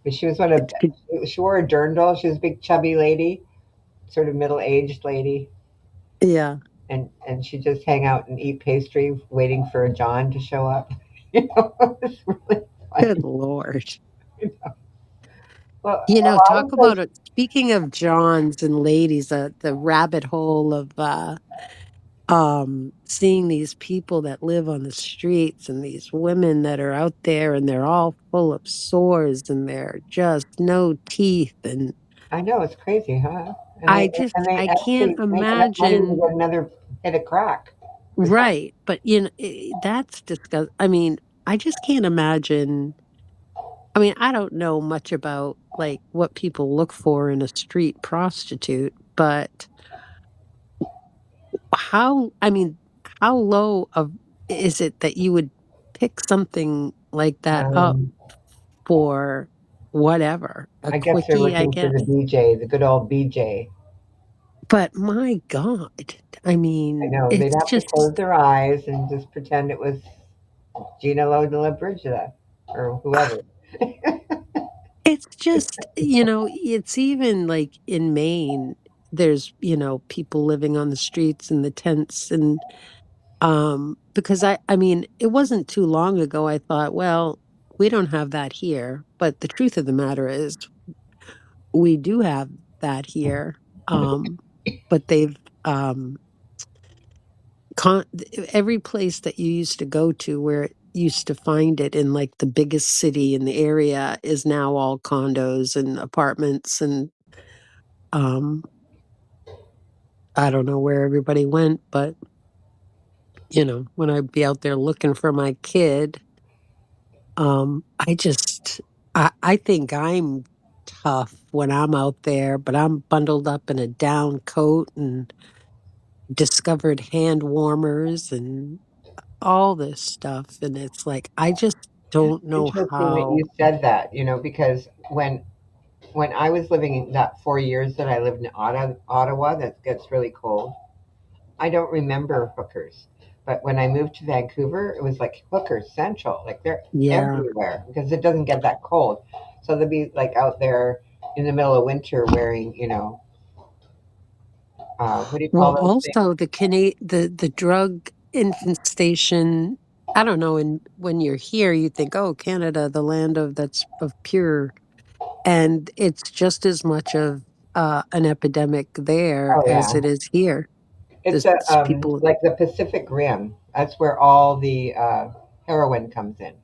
But she was one of could- she wore a dirndl. She was a big chubby lady, sort of middle aged lady, yeah. and she'd just hang out and eat pastry, waiting for John to show up. You know, it was really Good funny. Lord. Well, a lot Talk of those. about it. Speaking of Johns and ladies, the rabbit hole of seeing these people that live on the streets and these women that are out there and they're all full of sores and they're just no teeth and I know it's crazy, huh? And they I can't actually make enough money to imagine. get another hit of crack or something. Right, but that's disgust. I mean, I just can't imagine. I mean, I don't know much about like what people look for in a street prostitute, but I mean, how low of is it that you would pick something like that up Um, for whatever, a I guess they're quickie, I looking for the guess. BJ, the good old BJ. But my God, I I mean, know they'd it's have to just close their eyes and just pretend it was Gina Loyola Brigida or whoever. It's just, it's even like in Maine, there's, people living on the streets in the tents and because I mean, it wasn't too long ago I thought, well, we don't have that here, but the truth of the matter is we do have that here. Um but they've um every place that you used to go to where used to find it in like the biggest city in the area is now all condos and apartments and um I don't know where everybody went, but when I'd be out there looking for my kid, I just I think I'm tough when I'm out there, but I'm bundled up in a down coat and discovered hand warmers and all this stuff, and it's like I just don't know Interesting that how. you said that, because when I was living in that 4 years that I lived in Ottawa, that gets really cold. I don't remember hookers, but when I moved to Vancouver, it was like hookers central, like they're Yeah. everywhere because it doesn't get that cold. So they'll be like out there in the middle of winter wearing, what do you call Well, those things? also the drug infestation. I don't know. And when you're here, you think, "Oh, Canada, the land of that's of pure," and it's just as much of an epidemic there Oh as yeah, it is here. it's There's a people. like the Pacific Rim. That's where all the heroin comes in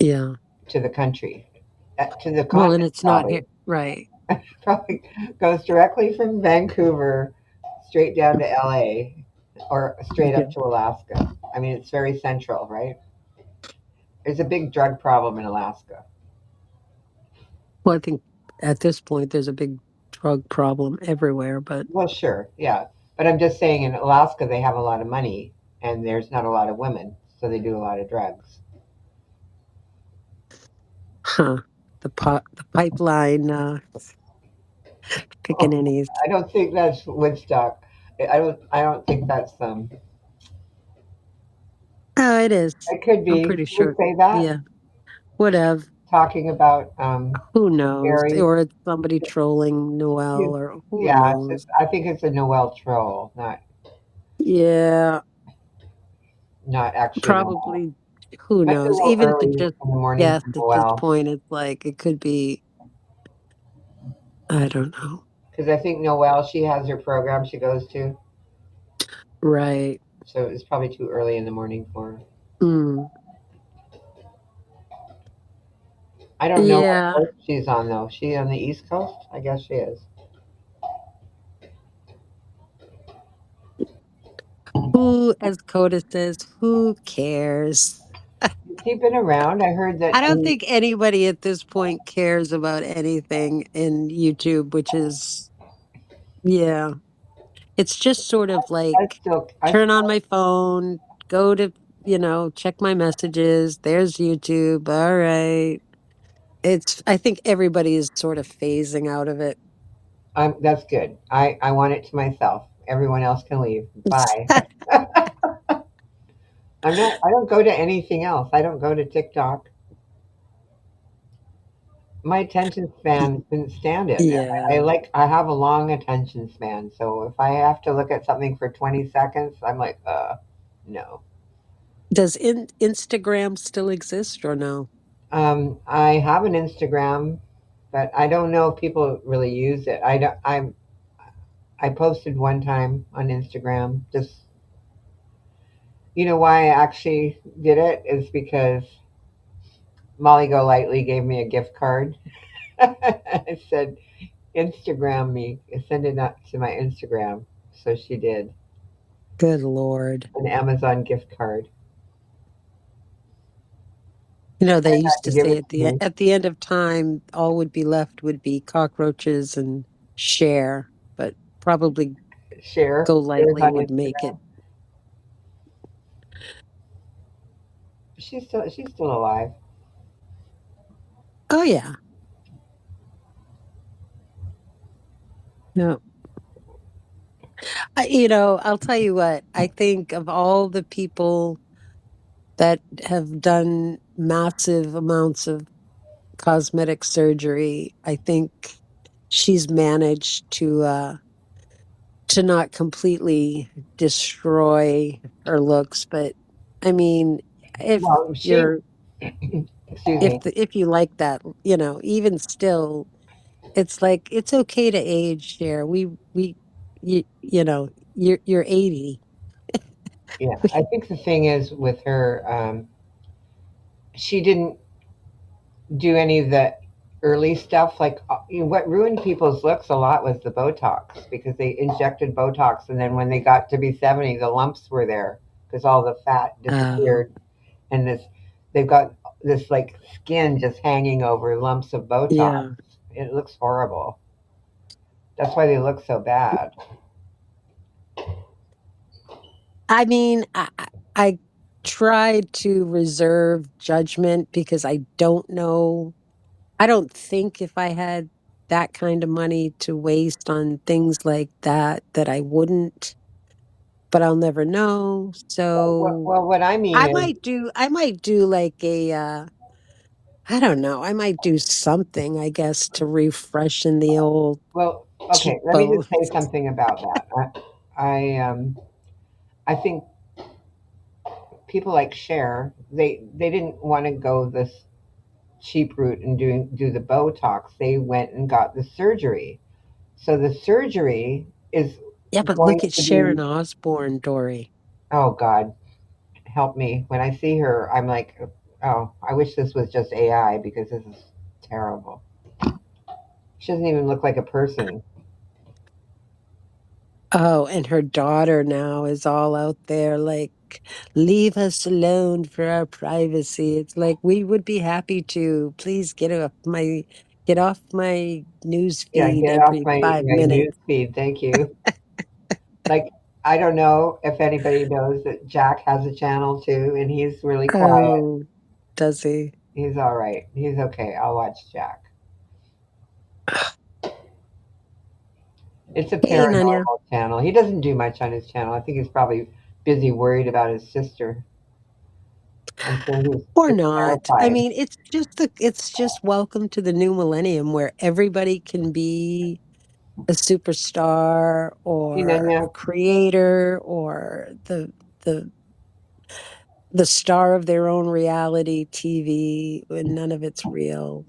Yeah. to the country, to the Well, and continent it's not probably. here, right? Probably goes directly from Vancouver straight down to LA or straight Yeah. up to Alaska. I mean, it's very central, right? There's a big drug problem in Alaska. Well, I think at this point there's a big drug problem everywhere, but Well, sure, yeah. But I'm just saying in Alaska, they have a lot of money and there's not a lot of women, so they do a lot of drugs. huh, the pipeline Oh, pickaninnies. I don't think that's Woodstock. I don't think that's Oh, it is. it could I'm be. pretty Who would sure. say that? Yeah, whatever. Talking about Who knows? Barry. Or it's somebody trolling Noel, or who Yeah, knows? I think it's a Noel troll, Yeah, not actually Noel. probably. Who Might be a knows? little Even to early just in the morning guess for at this Noel point, it's like it could be. I don't know. because I think Noel she has her program she goes to, Right. so it's probably too early in the morning for her. Mm. I don't know what Yeah. coast she's on though. She on the East Coast? I guess she is. Who, as Coda says, who cares? Keeping around. I heard that. I don't think anybody at this point cares about anything in YouTube, which is, yeah, it's just sort of like I turn on still, my phone, go to, check my messages. There's YouTube. All right. I think everybody is sort of phasing out of it. that's good. I want it to myself. Everyone else can leave. Bye. I'm not. I don't go to anything else. I don't go to TikTok. My attention span couldn't stand it. I Yeah. like I have a long attention span, so if I have to look at something for 20 seconds, I'm like, no. Does Instagram still exist or no? I have an Instagram, but I don't know if people really use it. I posted one time on Instagram. Just why I actually did it is because Molly Golightly gave me a gift card. It said Instagram me, send it up to my Instagram. So she did Good Lord. an Amazon gift card. They used To to give say it at to me. the end of time, all would be left would be cockroaches and share, but probably Go Shares Lightly on would make it. Instagram. She's still alive. Oh yeah. No. I'll tell you what, I think of all the people that have done massive amounts of cosmetic surgery, I think she's managed to not completely destroy her looks, but I mean, if Well, she you're excuse me. if you like that, even still, it's like it's okay to age, share. You're 80. Yeah, I think the thing is with her. she didn't do any of the early stuff. Like what ruined people's looks a lot was the Botox because they injected Botox, and then when they got to be 70, the lumps were there because all the fat Oh, disappeared, and this they've got this like skin just hanging over lumps of Botox. yeah. It looks horrible. That's why they look so bad. I mean, I tried to reserve judgment because I don't know. I don't think if I had that kind of money to waste on things like that, that I wouldn't, but I'll never know. So What I mean is, I might do like I don't know, I might do something, I guess, to refreshen the old well, okay, let me cheekbones. just say something about that. I think people like Cher, they didn't want to go this cheap route and do the Botox. They went and got the surgery. So the surgery is Yeah, but going look at to Sharon be, Osbourne, Dory. oh God, help me. When I see her, I'm like, oh, I wish this was just AI because this is terrible. She doesn't even look like a person. Oh, and her daughter now is all out there like, leave us alone for our privacy. It's like we would be happy to. Please get off my news Yeah, feed get off every my, 5 minutes. news feed. Thank you. Like, I don't know if anybody knows that Jack has a channel too, and he's really quiet. Oh, does he? He's all right. He's okay. I'll watch Jack. It's a Hey, Nanya. paranormal channel. He doesn't do much on his channel. I think he's probably busy worried about his sister. I'm sure he's Or just not. I terrified. mean, it's just welcome to the new millennium where everybody can be a superstar or Yeah, a creator or the the star of their own reality TV and none of it's real.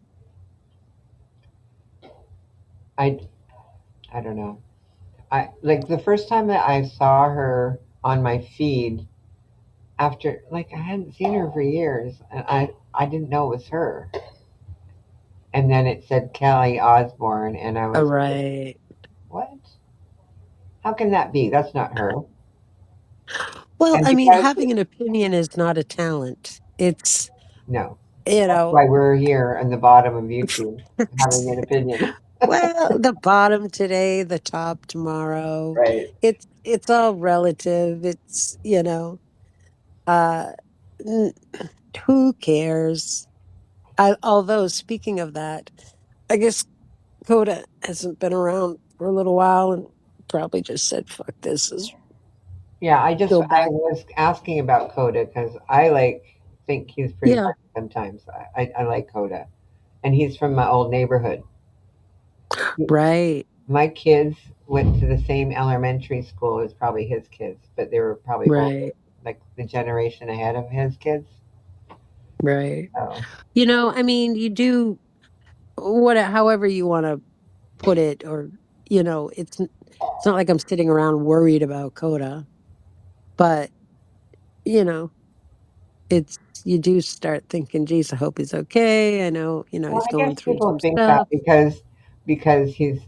I I don't know. I like the first time that I saw her on my feed after like I hadn't seen her for years, and I didn't know it was her. And then it said Kelly Osbourne, and I All was like, right. what? How can that be? That's not her. Well, And I mean, because having an opinion is not a talent. It's, no, you that's know, why we're here on the bottom of YouTube having an opinion. well, the bottom today, the top tomorrow. Right. It's all relative. It's, uh n- who cares? Although speaking of that, I guess Coda hasn't been around for a little while and probably just said, "Fuck this, is Yeah, go I back." was asking about Coda because I like think he's pretty Yeah, funny sometimes. I like Coda, and he's from my old neighborhood. right, My kids went to the same elementary school as probably his kids, but they were probably older, right, like the generation ahead of his kids. right. Oh, I mean, you do however you want to put it, or it's not like I'm sitting around worried about Coda, but you know, it's you do start thinking, geez, I hope he's okay. I know, well, he's I guess going through people some think that stuff. because he's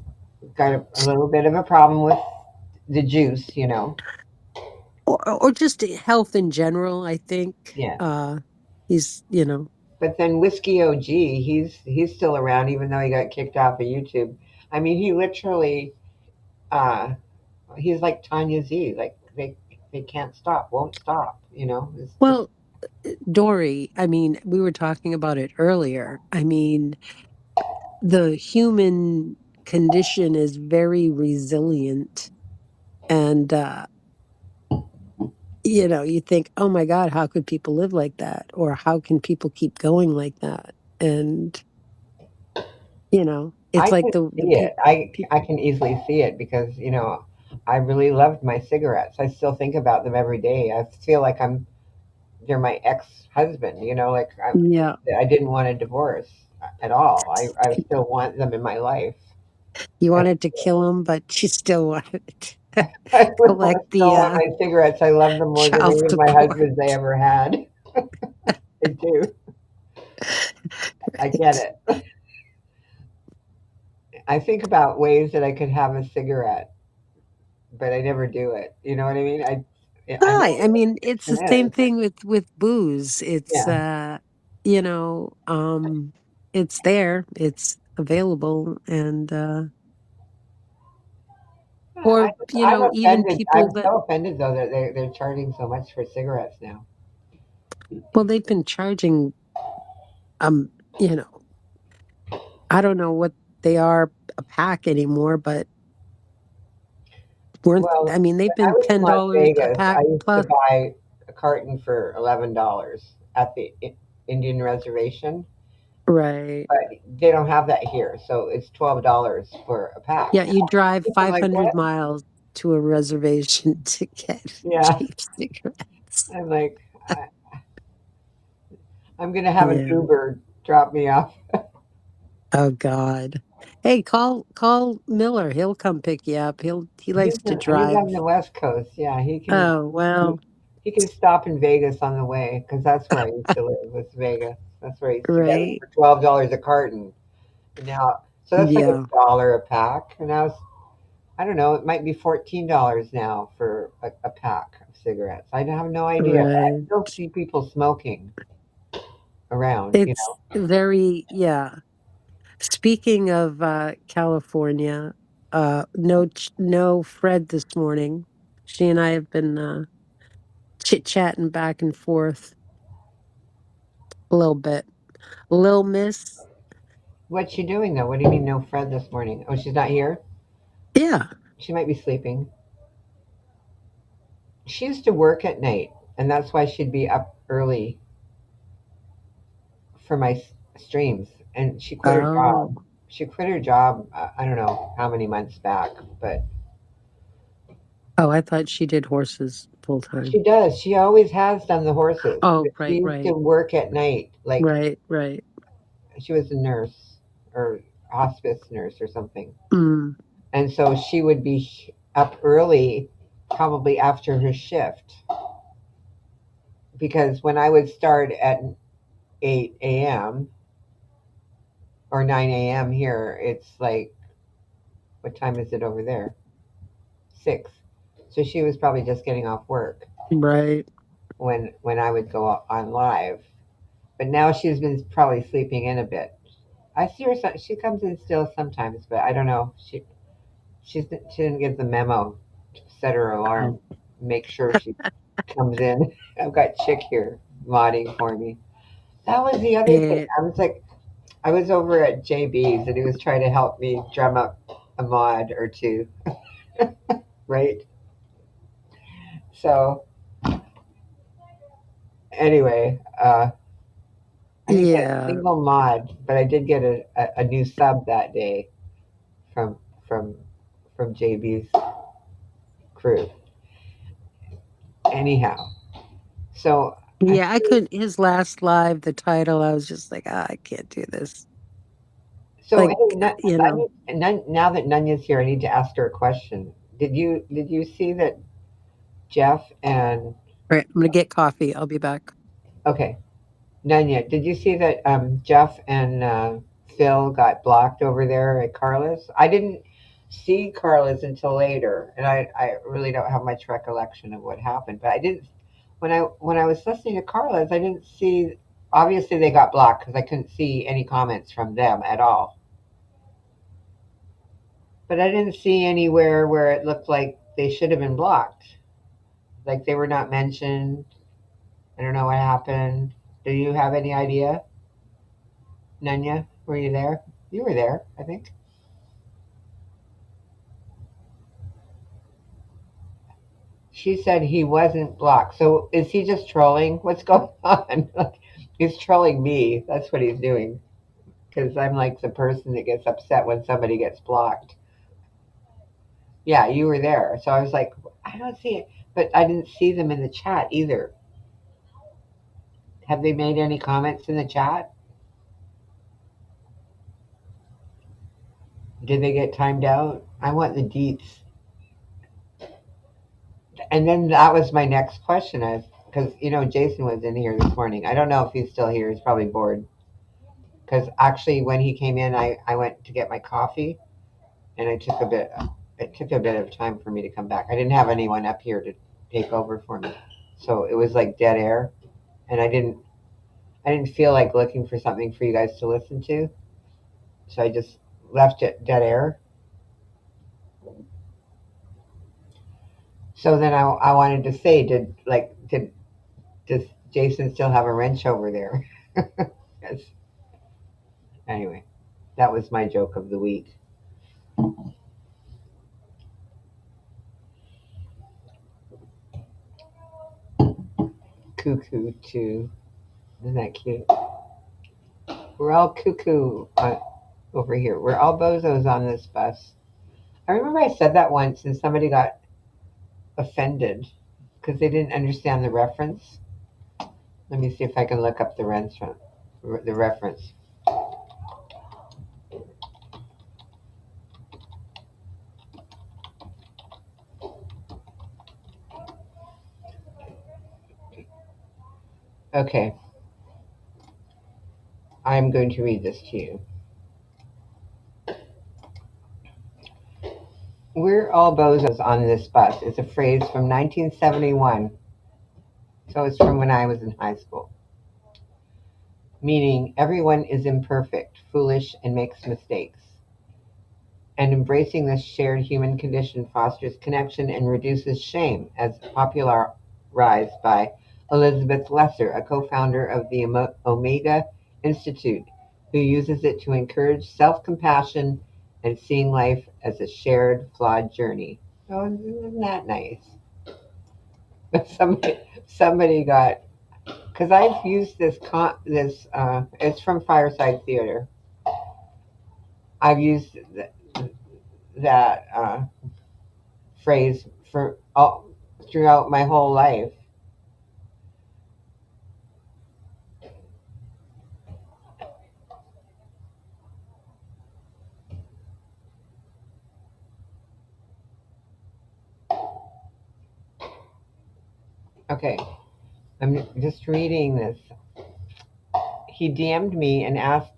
got a little bit of a problem with the juice, you know. Or just health in general, I think. Yeah. Uh he's. But then Whiskey OG, he's still around even though he got kicked off of YouTube. I mean, he literally uh he's like Tanya Z, like they can't stop, won't stop, you know. It's just Well, Dory, I mean, we were talking about it earlier. I mean, the human condition is very resilient, and you think, oh my God, how could people live like that? Or how can people keep going like that? And, it's I like can the see it. people. I can easily see it because, you know, I really loved my cigarettes. I still think about them every day. I feel like they're my ex-husband, you know, like Yeah. I didn't want a divorce at all. I still want them in my life. You And wanted to kill him, but you still wanted to I collect still the want my cigarettes. I love them more than child any of my support. husbands I ever had. I do. I get it. I think about ways that I could have a cigarette, but I never do it. You know what I mean? I know Right. I what mean, it's the addiction same is. thing with booze. It's Yeah. you know, it's there, it's available, and or I'm even offended. people I'm that, so offended though that they're charging so much for cigarettes now. well, they've been charging, um, you know, I don't know what they are a pack anymore, but weren't I Well, mean, they've when I been was in Las $10 a Vegas, I pack used to plus. buy a carton for $11 at the Indian reservation, Right. but they don't have that here, so it's $12 for a pack. Yeah, you drive I'm like, 500 what? miles to a reservation to get Yeah, cheap cigarettes. I'm like, I, I'm gonna have an Yeah. Uber drop me off. Oh God. Hey, call Miller. He'll come pick you up. He likes to He's on the drive. West Coast. Yeah, Oh, he, well, he can stop in Vegas on the way because that's where I used to live, was Vegas. That's where I used to get them right. for $12 a carton. And now, so that's like Yeah. $1 a pack. And now I don't know, it might be $14 now for a pack of cigarettes. I have no idea, but I Right. still see people smoking around, you It's know. very, yeah. Speaking of California, no Fred this morning. She and I have been chit-chatting back and forth a little bit. Lil Miss, What's she doing though? What do you mean no Fred this morning? Oh, she's not here? yeah. She might be sleeping. She used to work at night, and that's why she'd be up early for my streams. And she quit her Oh, job. She quit her job, I don't know how many months back, but oh, I thought she did horses full time. she does. She always has done the horses. Oh, But she right, used to right, work at night. Like right, right. she was a nurse or hospice nurse or something. Mm, And so she would be up early, probably after her shift. Because when I would start at 8 a.m. or 9 a.m. here, it's like, what time is it over there? 6. So she was probably just getting off work right. when I would go on live. But now she's been probably sleeping in a bit. I see her. She comes in still sometimes, but I don't know. She didn't get the memo to set her Oh, alarm. Make sure she comes in. I've got Chick here modding for me. That was the other thing. eh, I was over at JB's and he was trying to help me drum up a mod or two, right? So anyway, I didn't get a yeah. single mod, but I did get a new sub that day from from from JB's crew. Anyhow, so I Yeah, I could his last live, the title, I was just like, I can't do this. so Like, hey, now that Nanya's here, I need to ask her a question. Did you see that Jeff and right, I'm gonna get coffee. I'll be back. okay, Nanya, did you see that Jeff and Phil got blocked over there at Carla's? I didn't see Carla's until later, and I really don't have much recollection of what happened. But I didn't when I was listening to Carla's, I didn't see. Obviously, they got blocked because I couldn't see any comments from them at all. But I didn't see anywhere where it looked like they should have been blocked. Like they were not mentioned. I don't know what happened. Do you have any idea? Nanya, were you there? You were there, I think. She said he wasn't blocked. So is he just trolling? What's going on? Like, he's trolling me. That's what he's doing. Because I'm like the person that gets upset when somebody gets blocked. Yeah, you were there. So I was like, I don't see it. But I didn't see them in the chat either. Have they made any comments in the chat? Did they get timed out? I want the deets. And then that was my next question. Because Jason was in here this morning. I don't know if he's still here. He's probably bored. because actually when he came in, I went to get my coffee, and it took a bit of time for me to come back. I didn't have anyone up here to take over for me, so it was like dead air, and I didn't feel like looking for something for you guys to listen to, so I just left it dead air. So then I wanted to say, does Jason still have a wrench over there? Yes. Anyway, that was my joke of the week. Cuckoo too. Isn't that cute? We're all cuckoo over here. We're all bozos on this bus. I remember I said that once and somebody got offended because they didn't understand the reference. Let me see if I can look up the reference. Okay, I'm going to read this to you. We're all bozos on this bus. It's a phrase from 1971, so it's from when I was in high school, meaning everyone is imperfect, foolish, and makes mistakes. And embracing this shared human condition fosters connection and reduces shame, as popularized by Elizabeth Lesser, a co founder of the Omega Institute, who uses it to encourage self compassion and seeing life as a shared, flawed journey. Oh, isn't that nice? Somebody got, because I've used it's from Fireside Theater. I've used that phrase throughout my whole life. Okay, I'm just reading this. He DM'd me and asked.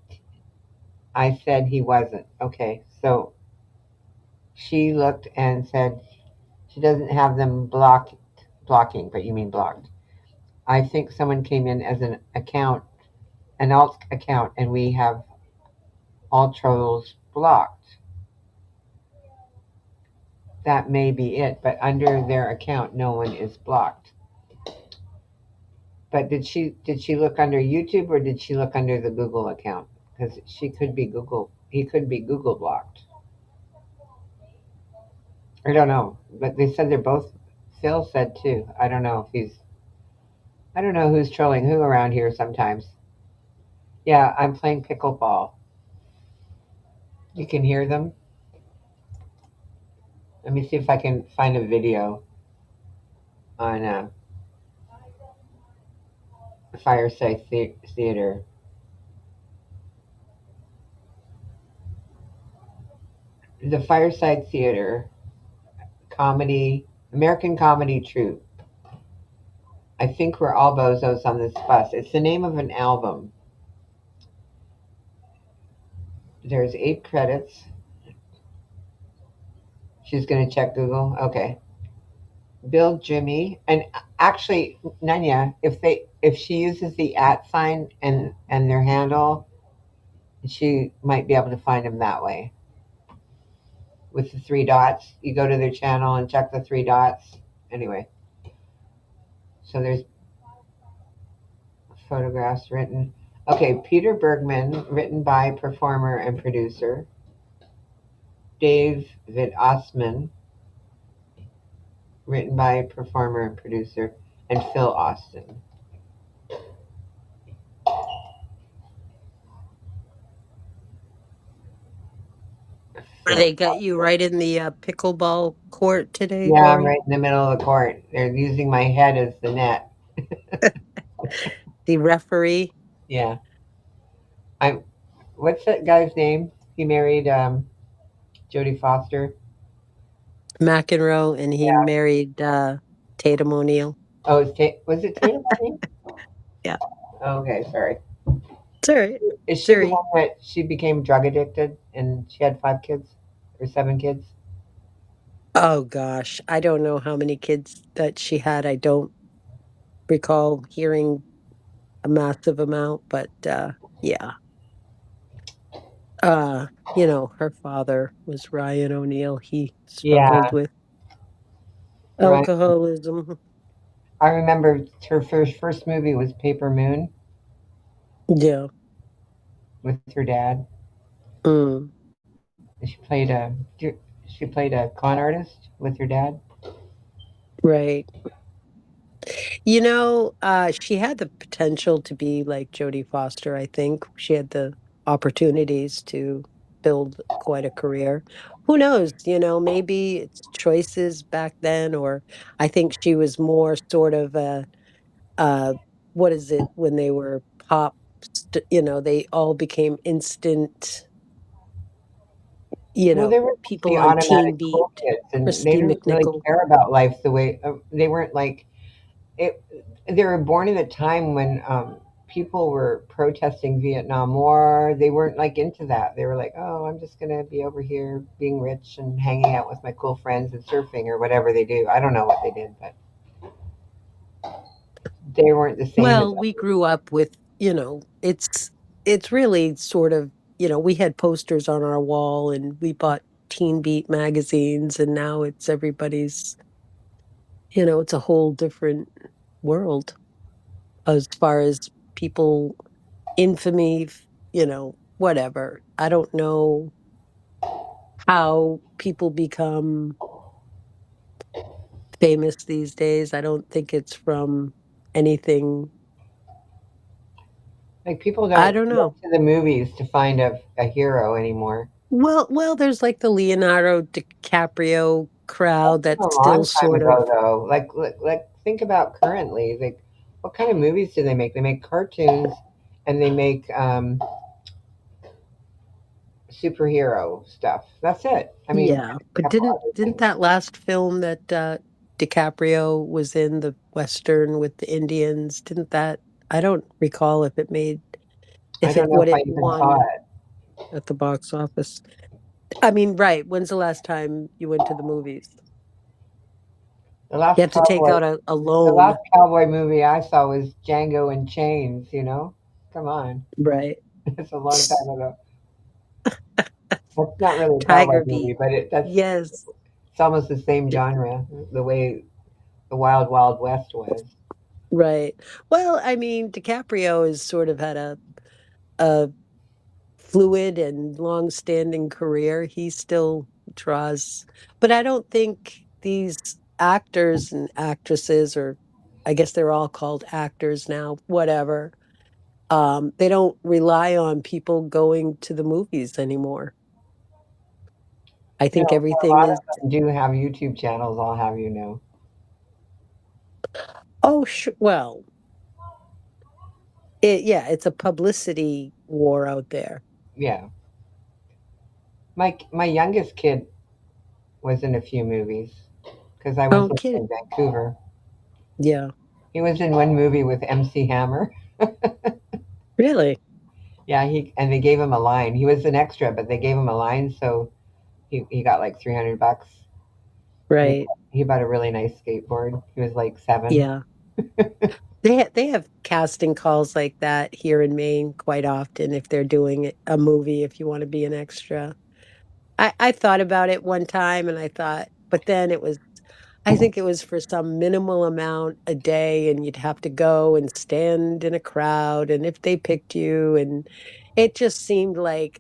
I said he wasn't. Okay, so she looked and said she doesn't have them blocking, but you mean blocked. I think someone came in as an alt account, and we have all trolls blocked. That may be it, but under their account, no one is blocked. But did she look under YouTube or did she look under the Google account? Because she could be Google. He could be Google blocked. I don't know, but they said they're both. Phil said too. I don't know if he's. I don't know who's trolling who around here sometimes. Yeah, I'm playing pickleball. You can hear them. Let me see if I can find a video on Fireside Theater. The Fireside Theater comedy, American comedy troupe. I think we're all bozos on this bus. It's the name of an album. There's 8 credits. She's going to check Google. Okay. Bill Jimmy and actually Nanya, if she uses the at sign and their handle, she might be able to find them that way. With the 3 dots, you go to their channel and check the 3 dots. Anyway, so there's photographs written. Okay, Peter Bergman, written by performer and producer. David Osman, written by performer and producer, and Phil Austin. They got you right in the pickleball court today, Yeah, I'm Dory? right in the middle of the court. They're using my head as the net. The referee, Yeah. I'm. What's that guy's name? He married Jodie Foster. McEnroe, and he Yeah. married Tatum O'Neal. Oh, was it Tatum? Yeah. Okay, sorry. It's all right. Is she the Sorry. one that she became drug addicted and she had 5 kids or 7 kids? Oh gosh, I don't know how many kids that she had. I don't recall hearing a massive amount, but yeah. Her father was Ryan O'Neal. He struggled Yeah, with right. alcoholism. I remember her first movie was Paper Moon Yeah. with her dad. Mm, And she played a con artist with her dad. right. She had the potential to be like Jodie Foster, I think. She had the opportunities to build quite a career. Who knows? Maybe it's choices back then, or I think she was more sort of uh, what is it when they were pop, they all became instant, Well, they were just people the on automatic Teen Beat, cool kids, and they Christy didn't really McNichol. care about life the way they weren't like it. They were born in a time when people were protesting Vietnam War. They weren't like into that. They were like, "Oh, I'm just gonna be over here being rich and hanging out with my cool friends and surfing or whatever they do." I don't know what they did, but they weren't the same as Well, us. we grew up with, it's really sort of, we had posters on our wall and we bought Teen Beat magazines and now it's everybody's, it's a whole different world as far as people infamy, whatever. I don't know how people become famous these days. I don't think it's from anything. Like people I don't don't go know. to the movies to find a hero anymore. Well, there's like the Leonardo DiCaprio That's crowd been that's a still long time sort of, ago, though. Like, think about currently. Like, what kind of movies do they make? They make cartoons, and they make superhero stuff. That's it. I mean, yeah. a But couple didn't other didn't things. that last film that DiCaprio was in, the Western with the Indians, didn't that, I don't recall if it made, I if don't it know what if I it even saw won it. at the box office. I mean, right. When's the last time you went to the movies? The You last had to take cowboy, out a the last loan, cowboy movie I saw was Django and Chains. Come on, right? it's a long time ago. That's not really a cowboy Tiger movie, Beat. but Yes. it's almost the same genre. The way the Wild Wild West was. Right. Well, I mean, DiCaprio has sort of had a fluid and long-standing career. He still draws, but I don't think these actors and actresses, or I guess they're all called actors now, whatever. They don't rely on people going to the movies anymore. I No, think a everything lot is, of them do have YouTube channels, I'll have you know. oh, sure. Well, yeah, it's a publicity war out there. Yeah. My youngest kid was in a few movies because I was Oh, living kidding. in Vancouver. Yeah. He was in one movie with MC Hammer. Really? Yeah, and they gave him a line. He was an extra, but they gave him a line, so he got like $300. And Right. he bought a really nice skateboard. He was like 7. Yeah. They have casting calls like that here in Maine quite often if they're doing a movie, if you want to be an extra. I thought about it one time and I thought, but then I think it was for some minimal amount a day and you'd have to go and stand in a crowd and if they picked you, and it just seemed like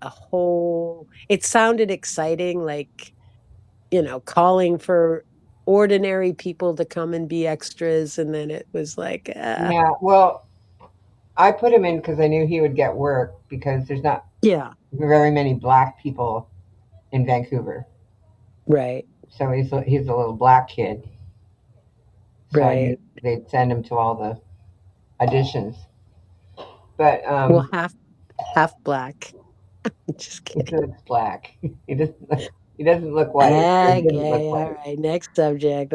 it sounded exciting, like, calling for ordinary people to come and be extras, and then it was like, Yeah, well, I put him in because I knew he would get work because there's not yeah, very many black people in Vancouver. right, So he's a little black kid. So I right. knew they'd send him to all the auditions. But Well, half black. Just he kidding. looks black. He doesn't look white. Or he didn't look Okay, all white. right. Next subject.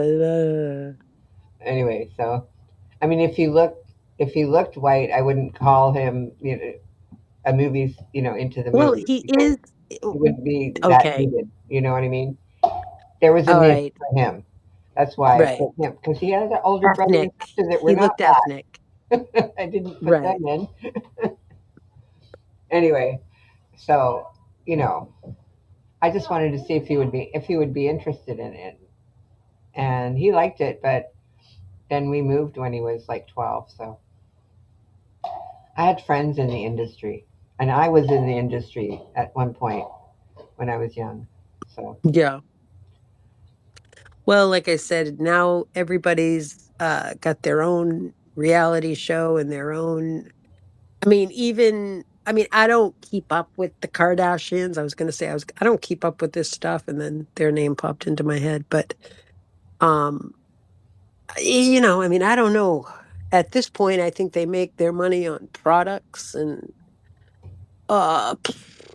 Anyway, so I mean, if he looked white, I wouldn't call him. a movie's, into the Well, movie. he Because is he wouldn't be that okay. needed. You know what I mean? There was a All niche right. for him. That's why I Right. put him, because he had an older brother and Ethnic. sister that were He not looked ethnic. black. I didn't put Right. them in. Anyway, so, you know, I just wanted to see if he would be interested in it. And he liked it, but then we moved when he was like 12. So I had friends in the industry, and I was in the industry at one point when I was young. So Yeah. Well, like I said, now everybody's got their own reality show and their own. I don't keep up with the Kardashians. I was going to say I don't keep up with this stuff, and then their name popped into my head. But um, I don't know. At this point, I think they make their money on products and uh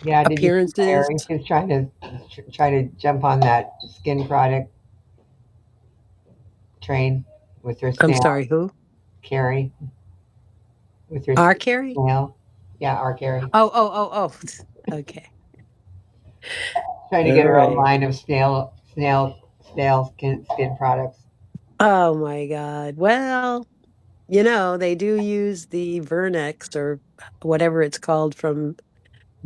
yeah, did you see appearances. Carrie? She's trying to jump on that skin product train with her I'm snail, sorry, who? Carrie, with her R. Carey? snail. Yeah, our Carrie. Oh. Okay. Trying to All get her own right. line of snail skin products. Oh my God. Well, they do use the Vernex or whatever it's called from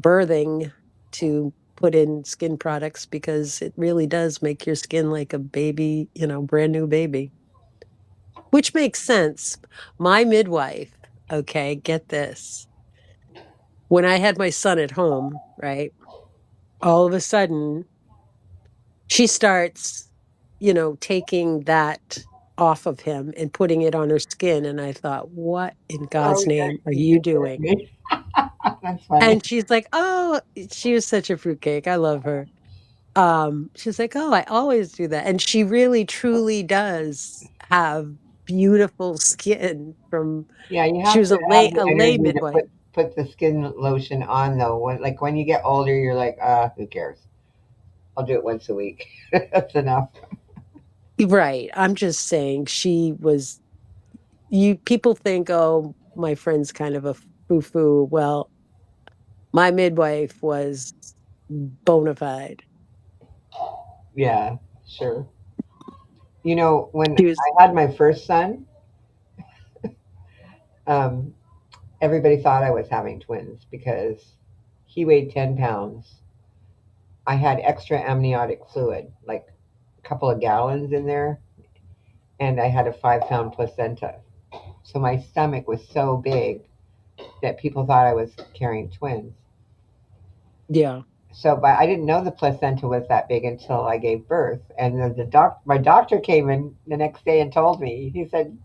birthing to put in skin products because it really does make your skin like a baby, brand new baby, which makes sense. My midwife, okay, get this. When I had my son at home, right, all of a sudden she starts, taking that off of him and putting it on her skin. And I thought, what in Oh, God's name are you you're kidding doing? me. That's funny. And she's like, oh, she was such a fruitcake. I love her. She's like, oh, I always do that. And she really truly does have beautiful skin from, Yeah, you she have was to have the a lay energy to midwife. put the skin lotion on though. When you get older, you're like, who cares? I'll do it once a week. That's enough. Right. I'm just saying people think, oh, my friend's kind of a foo-foo. Well, my midwife was bona fide. Yeah, sure. When She was, I had my first son, um, everybody thought I was having twins because he weighed 10 pounds. I had extra amniotic fluid, like a couple of gallons in there, and I had a 5 pound placenta. So my stomach was so big that people thought I was carrying twins. yeah, So, but I didn't know the placenta was that big until I gave birth. And then my doctor came in the next day and told me. He said,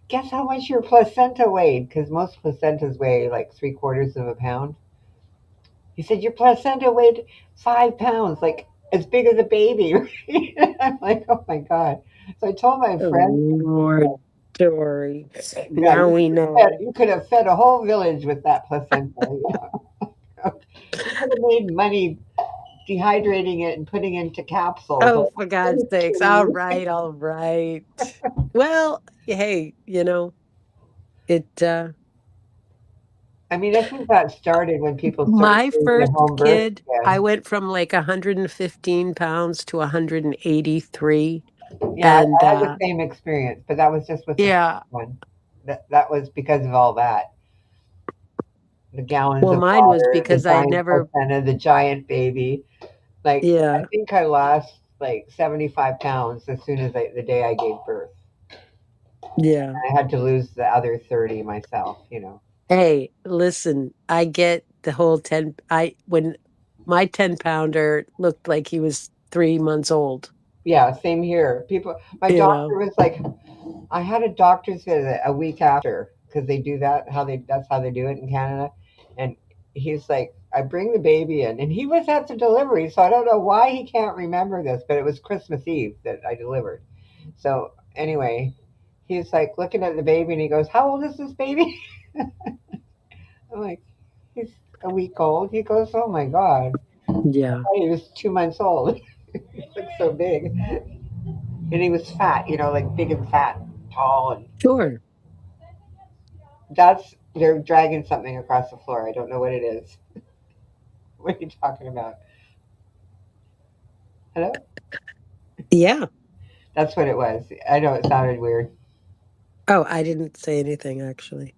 "Guess how much your placenta weighed? Because most placentas weigh like 3/4 of a pound." He said, "Your placenta weighed 5 pounds, like as big as a baby." I'm like, "Oh my god!" So I told my oh, friend, Lord, Dory. "Yeah, Now we know. you could have fed a whole village with that placenta. You could have made money dehydrating it and putting it into capsules." Oh, Like, for are God's you sakes. kidding All me? right, all right. Well, hey, it I mean, I think that started when people started my doing the first home birth. kid, Yeah, I went from like 115 pounds to 183. yeah, And I had the same experience, but that was just with the first yeah, one. That was because of all that. The gallons well, of mine was water, the because I had giant never, placenta, the giant baby. Like I yeah, think I lost like 75 pounds as soon as the day I gave birth. yeah. I had to lose the other 30 myself. Hey, listen, I get the whole 10. When my 10-pounder looked like he was 3 months old, Yeah, same here. My you doctor know. was like, I had a doctor's visit a week after because they do that's how they do it in Canada. And he's like, I bring the baby in, and he was at the delivery, so I don't know why he can't remember this, but it was Christmas Eve that I delivered. So anyway, he's like looking at the baby, and he goes, "How old is this baby?" I'm like, "He's a week old." He goes, "Oh my god, Yeah, he was 2 months old." He looks so big, and he was fat, like big and fat, tall, and sure. that's They're dragging something across the floor. I don't know what it is. What are you talking about? Hello? Yeah. That's what it was. I know it sounded weird. Oh, I didn't say anything actually.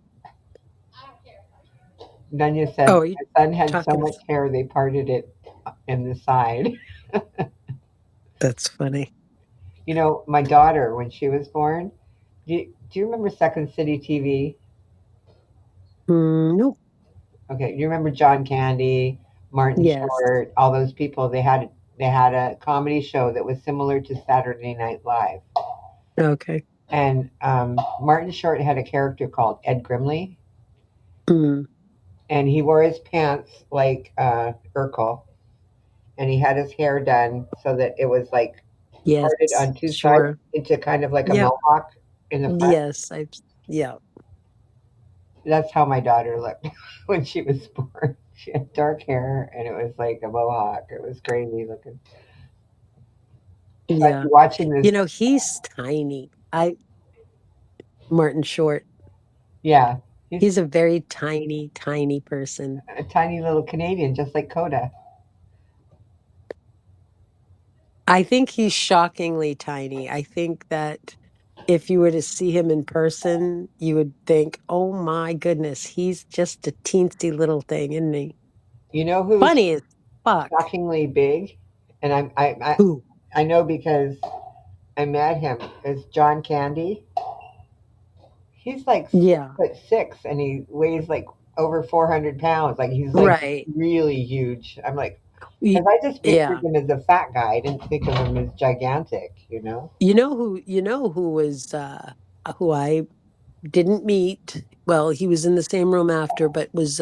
Nunya said Oh, are you my son had so talking? much hair they parted it in the side. That's funny. You know, my daughter, when she was born, do you remember Second City TV? Nope. Okay, you remember John Candy, Martin Yes. Short, all those people. They had a comedy show that was similar to Saturday Night Live, Okay. and Martin Short had a character called Ed Grimley, Mm, and he wore his pants like Urkel, and he had his hair done so that it was like yes. parted on two sides Sure. into kind of like a Yep. mohawk in the front. Yes. Yeah. That's how my daughter looked when she was born. She had dark hair and it was like a mohawk. It was crazy looking. But Yeah. watching this, He's tiny. Martin Short. yeah, he's He's a very tiny, tiny person. a tiny little Canadian, just like Coda. I think he's shockingly tiny. I think that if you were to see him in person, you would think, "Oh my goodness, he's just a teensy little thing, isn't he?" You know who's Funny as fuck. shockingly big, and Who? I know because I met him. Is John Candy? He's like six Yeah. foot six, and he weighs like over 400 pounds. Like he's like Right. really huge. I'm like, Y- because I just pictured Yeah. him as a fat guy. I didn't think of him as gigantic. You know? You know who was who I didn't meet. Well, he was in the same room after, but was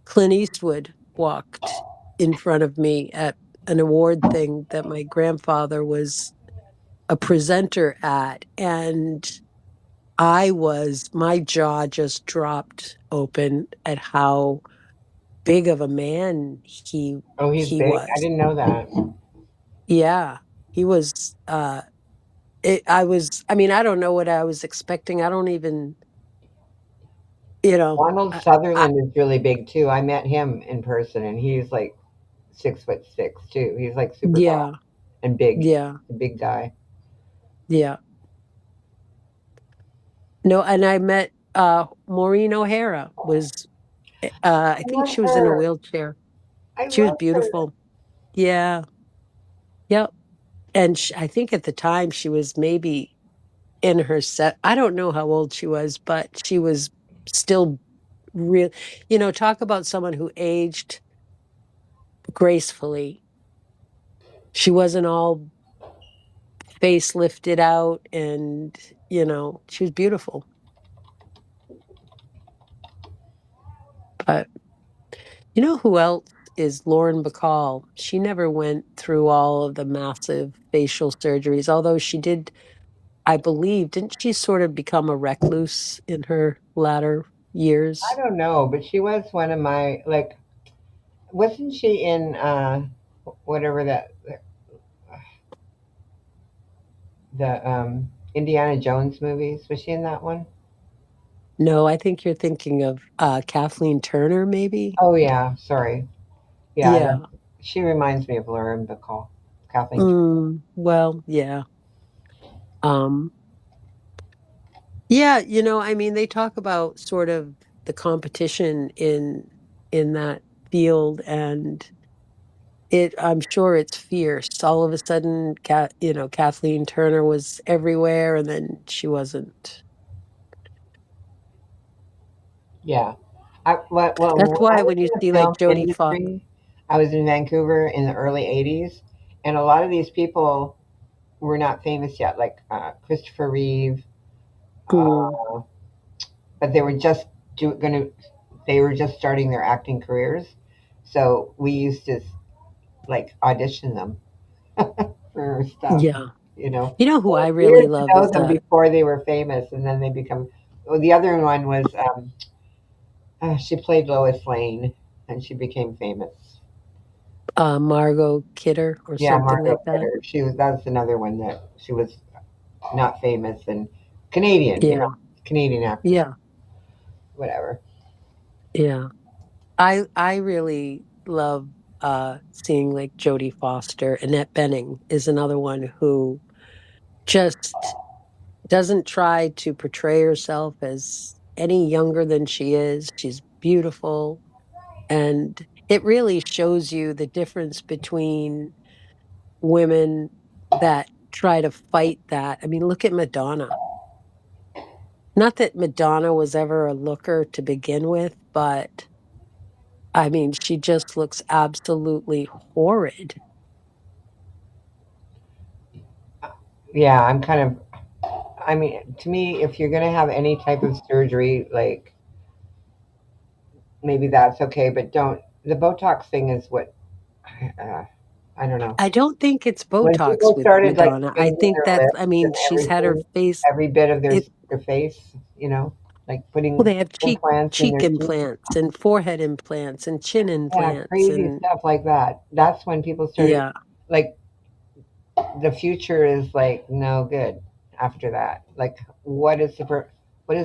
Clint Eastwood walked in front of me at an award thing that my grandfather was a presenter at, and my jaw just dropped open at how big of a man Oh, he's he big. I was. didn't know that. Yeah, he was. I mean, I don't know what I was expecting. I don't even, you know. Donald I Sutherland is really big too. I met him in person, and he's like 6 foot six too. He's like super Yeah, tall and big, yeah, a big guy. yeah. No, and I met Maureen O'Hara was I I think love she was in a her. wheelchair. I She was love her. beautiful. Yeah. Yep. And I think at the time she was maybe in her set. I don't know how old she was, but she was still real. Talk about someone who aged gracefully. She wasn't all face lifted out, and she was beautiful. But you know who else is Lauren Bacall? She never went through all of the massive facial surgeries, although she did, I believe, didn't she sort of become a recluse in her latter I years? don't know, but she was one of my like. Wasn't she in whatever that the Indiana Jones movies? Was she in that one? No, I think you're thinking of Kathleen Turner, maybe. Oh yeah, sorry. Yeah, Yeah. she reminds me of Lauren Bacall, Kathleen. Well, yeah. Um, yeah, I mean, they talk about sort of the competition in that field, and I'm sure it's fierce. All of a sudden, Kathleen Turner was everywhere, and then she wasn't. Yeah. Well, That's when I why was when you in the see like film Jodie Foster. industry, I was in Vancouver in the early 80s, and a lot of these people were not famous yet, like Christopher Reeve, Mm, uh, but they were just gonna, they were just starting their acting careers. So we used to like audition them for stuff, yeah. you know. You know who I So it's really weird to love know is them before they were famous, and then they become. Well, the other one was she played Lois Lane, and she became famous. Margot Kidder or Yeah, something Margot like that. Kidder. That's another one that she was not famous and Canadian, Yeah. Canadian actress. Yeah. whatever. Yeah. I really love seeing like Jodie Foster. Annette Bening is another one who just doesn't try to portray herself as any younger than she is. She's beautiful. And it really shows you the difference between women that try to fight that. I mean, look at Madonna. Not that Madonna was ever a looker to begin with, but I mean, she just looks absolutely horrid. Yeah, I'm kind of. I mean, to me, if you're gonna have any type of surgery, like maybe that's okay, but don't. The Botox thing is what uh, I don't know. I don't think it's When Botox people with started like Madonna. I changing think their that's, I lips and mean, she's had her everything, face, every bit of it, their face, like well, putting they have implants in cheek their teeth. implants and forehead implants and chin Yeah, implants crazy and stuff like that. That's when people started yeah. like the future is like no good after that. Like what is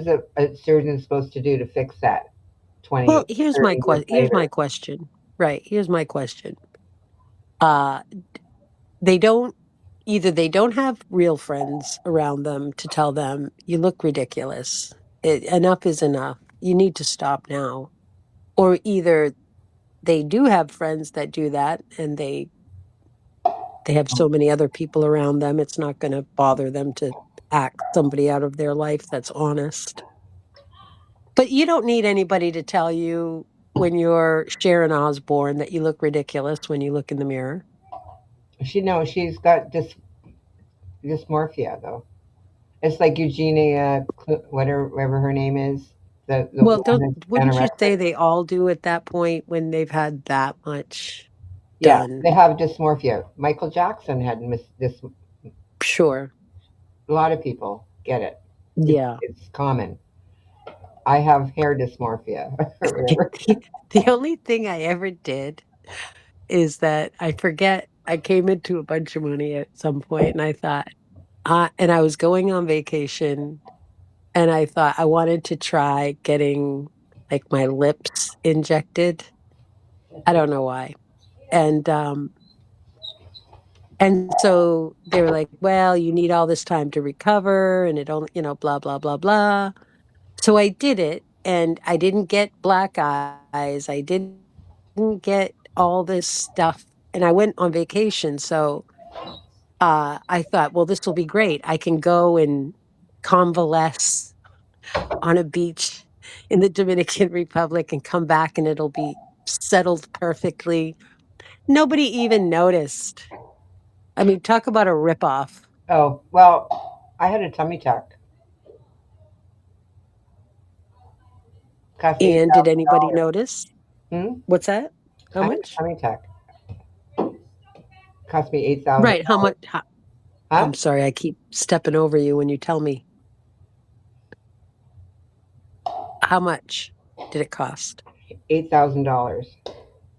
a surgeon supposed to do to fix that Well, 20, 30 years here's my later? question. Right, here's my question. Uh they don't either they don't have real friends around them to tell them you look ridiculous. Enough is enough. You need to stop now. Or either they do have friends that do that and they have so many other people around them, it's not going to bother them to act somebody out of their life that's honest. But you don't need anybody to tell you when you're Sharon Osbourne that you look ridiculous when you look in the mirror. She knows she's got dysmorphia though. It's like Eugenia, whatever her name is, the Well, one don't that's wouldn't you anorexic. say they all do at that point when they've had that much Yeah, done? they have dysmorphia. Michael Jackson had this. Sure. A lot of people get it. Yeah. It's common. I have hair dysmorphia or whatever. The only thing I ever did is that I forget I came into a bunch of money at some point and I thought, and I was going on vacation and I thought I wanted to try getting like my lips injected. I don't know why. And and so they were like, well, you need all this time to recover and it only, blah blah blah blah. So I did it and I didn't get black eyes. I didn't get all this stuff and I went on vacation. So I thought, well, this will be great. I can go and convalesce on a beach in the Dominican Republic and come back and it'll be settled perfectly. Nobody even noticed. I mean, talk about a ripoff. Oh well, I had a tummy tuck. Cost me eight And did thousand anybody dollars. notice? Hmm. What's that? How I had a much? tummy tuck. Cost me eight thousand Right. How much? dollars. I'm Huh? sorry. I keep stepping over you when you tell me. How much did it cost? $8,000.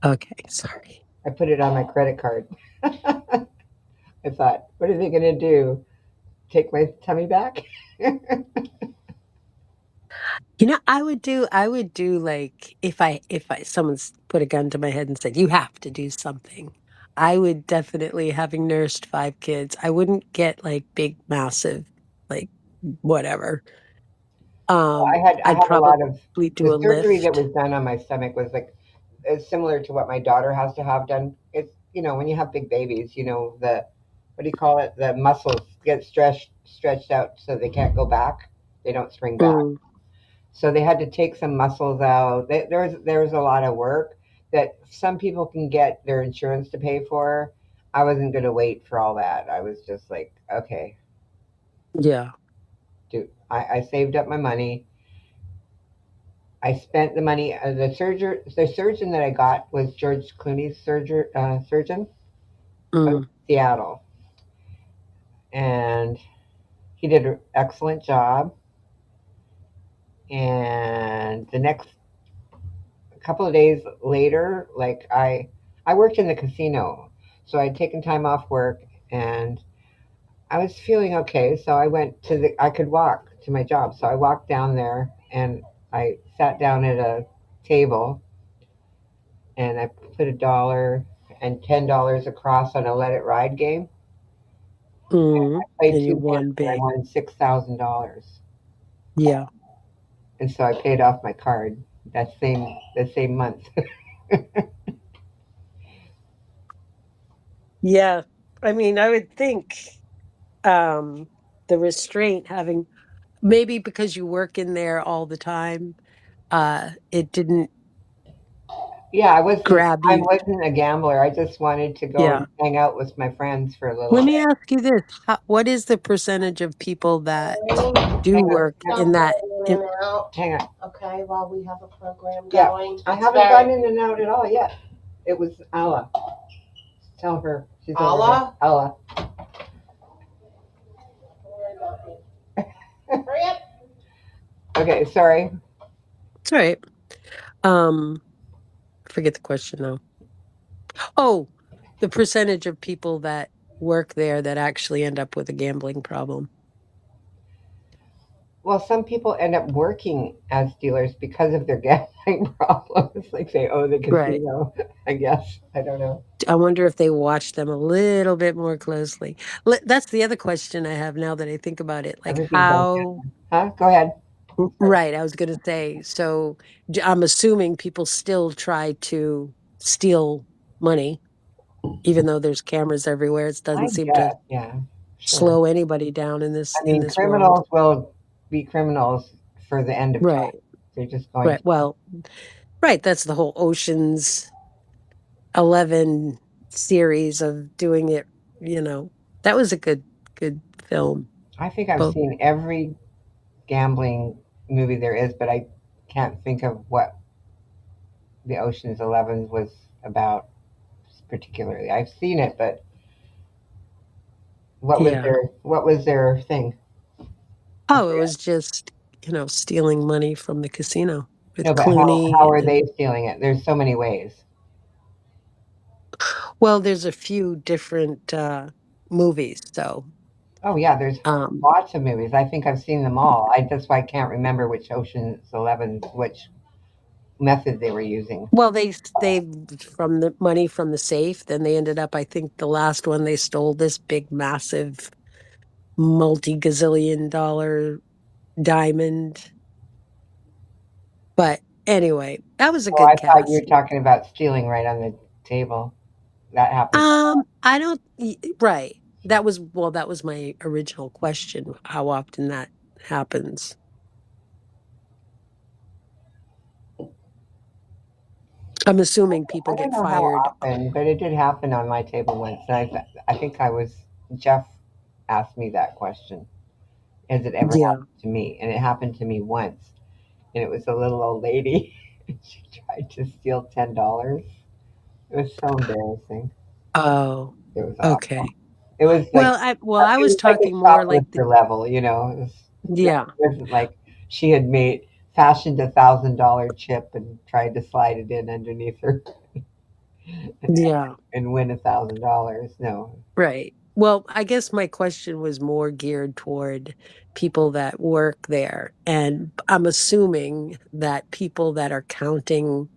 Okay. Sorry. I put it on my credit card. I thought, what are they going to do? Take my tummy back? I would do like if someone's put a gun to my head and said, you have to do something. I would definitely, having nursed 5 kids, I wouldn't get like big, massive, like whatever. I I'd had a lot of probably do the a surgery that lift. was done on my stomach was like it's similar to what my daughter has to have done. It's when you have big babies, the what do you call it? The muscles get stretched out so they can't go back. They don't spring back. Mm, So they had to take some muscles out. There was a lot of work that some people can get their insurance to pay for. I wasn't going to wait for all that. I was just like, okay, yeah. dude, I saved up my money. I spent the money. The surgeon that I got was George Clooney's surgeon out of Mm, Seattle, and he did an excellent job. And the next couple of days later, like I worked in the casino, so I'd taken time off work, and I was feeling okay. So I went to the. I could walk to my job, so I walked down there, and I sat down at a table and I put $1 and $10 across on a Let It Ride game. Played And you two hands won and I big. won $6,000. Yeah. And so I paid off my card that same month. Yeah. I mean, I would think um the restraint having maybe because you work in there all the time, it didn't Yeah, I wasn't grab I you. wasn't a gambler. I just wanted to go Yeah. and hang out with my friends for a little Let me bit. ask you this. What is the percentage of people that do Hang on. work Hang in that in hang on. Okay, while we have a program Yeah. going. I It's haven't very- gone in and out at all yet. It was Allah. Tell her she's over Allah? there. Allah. Hurry up. Okay, sorry. it's all right. Um I forget the question now. Oh, the percentage of people that work there that actually end up with a gambling problem. Well, some people end up working as dealers because of their gambling problems. Like they owe the Right. casino, I guess. I don't know. I wonder if they watch them a little bit more closely. That's the other question I have now that I think about it. Like Everything's on how camera. Huh? Go ahead. right, I was going to say. So I'm assuming people still try to steal money even though there's cameras everywhere. It I doesn't seem to guess, yeah, sure. slow anybody down in I in mean, this world. criminals will be criminals for the end of time. Right. They're just going Right. to. Well, right, that's the whole Ocean's 11 series of doing it, you know. That was a good film. I think I've Both seen every gambling movie there is, but I can't think of what the Ocean's 11 was about particularly. I've seen it, but yeah. what was their thing? I Oh, it forget. was just, stealing money from the casino No, with but how Clooney are they and stealing it? There's so many ways. well, there's a few different movies, so Oh yeah, there's um lots of movies. I think I've seen them all. That's why I can't remember which Ocean's 11, which method they were using. well they from the money from the safe, then they ended up I think the last one they stole this big massive multi-gazillion dollar diamond. But anyway, that was a Oh, I good thought you were cast. talking about stealing right on the table. That happens. I don't right. That was my original question, how often that happens. I'm assuming people I don't get know how fired. often, but it did happen on my table once. And I think Jeff asked me that question. Has it ever Yeah. happened to me? And it happened to me once. And it was a little old lady. She tried to steal $10. It was so embarrassing. Oh, It was awful. okay. It was like I it was was like a talking more like the shoplifter level, you know. yeah, It wasn't like she had fashioned $1,000 chip and tried to slide it in underneath her yeah, and win $1,000. No. right. Well, I guess my question was more geared toward people that work there. And I'm assuming that people that are counting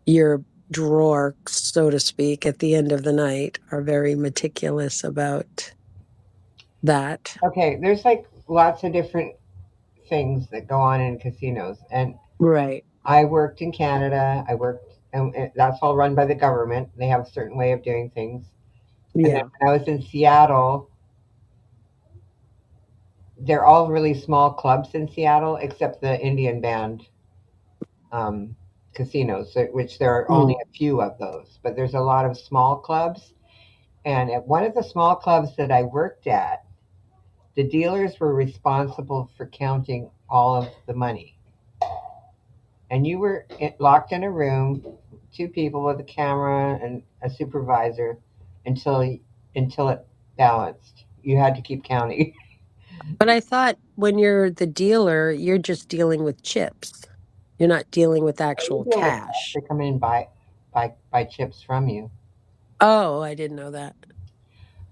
your drawer, so to speak, at the end of the night are very meticulous about that. Okay, there's like lots of different things that go on in casinos, and Right. I worked in Canada. And that's all run by the government. They have a certain way of doing things. And then Yeah. when I was in Seattle, they're all really small clubs in Seattle, except the Indian band um, casinos, which there are only Mm. a few of those. But there's a lot of small clubs. And at one of the small clubs that I worked at, the dealers were responsible for counting all of the money. And you were locked in a room, two people with a camera and a supervisor, until it balanced. You had to keep counting. But I thought when you're the dealer, you're just dealing with chips. You're not dealing with You actual deal with cash. cash. They come in and buy chips from you. Oh, I didn't know that.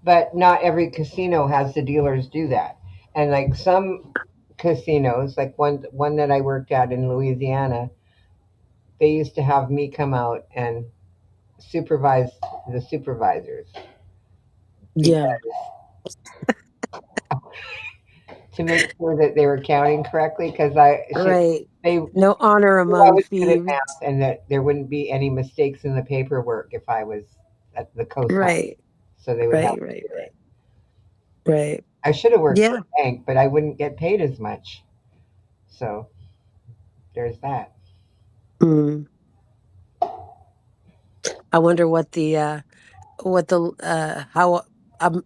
But not every casino has the dealers do that. And like some casinos, like one that I worked at in Louisiana, they used to have me come out and supervise the supervisors Yeah. because to make sure that they were counting correctly because Right. they No honor knew I among was good at thieves. math and that there wouldn't be any mistakes in the paperwork if I was at the cosign, Right. so they would have Right. to Right. do it. Right. Right. I should have worked for Yeah. a bank, but I wouldn't get paid as much. So there's that. Mm. I wonder what the how I'm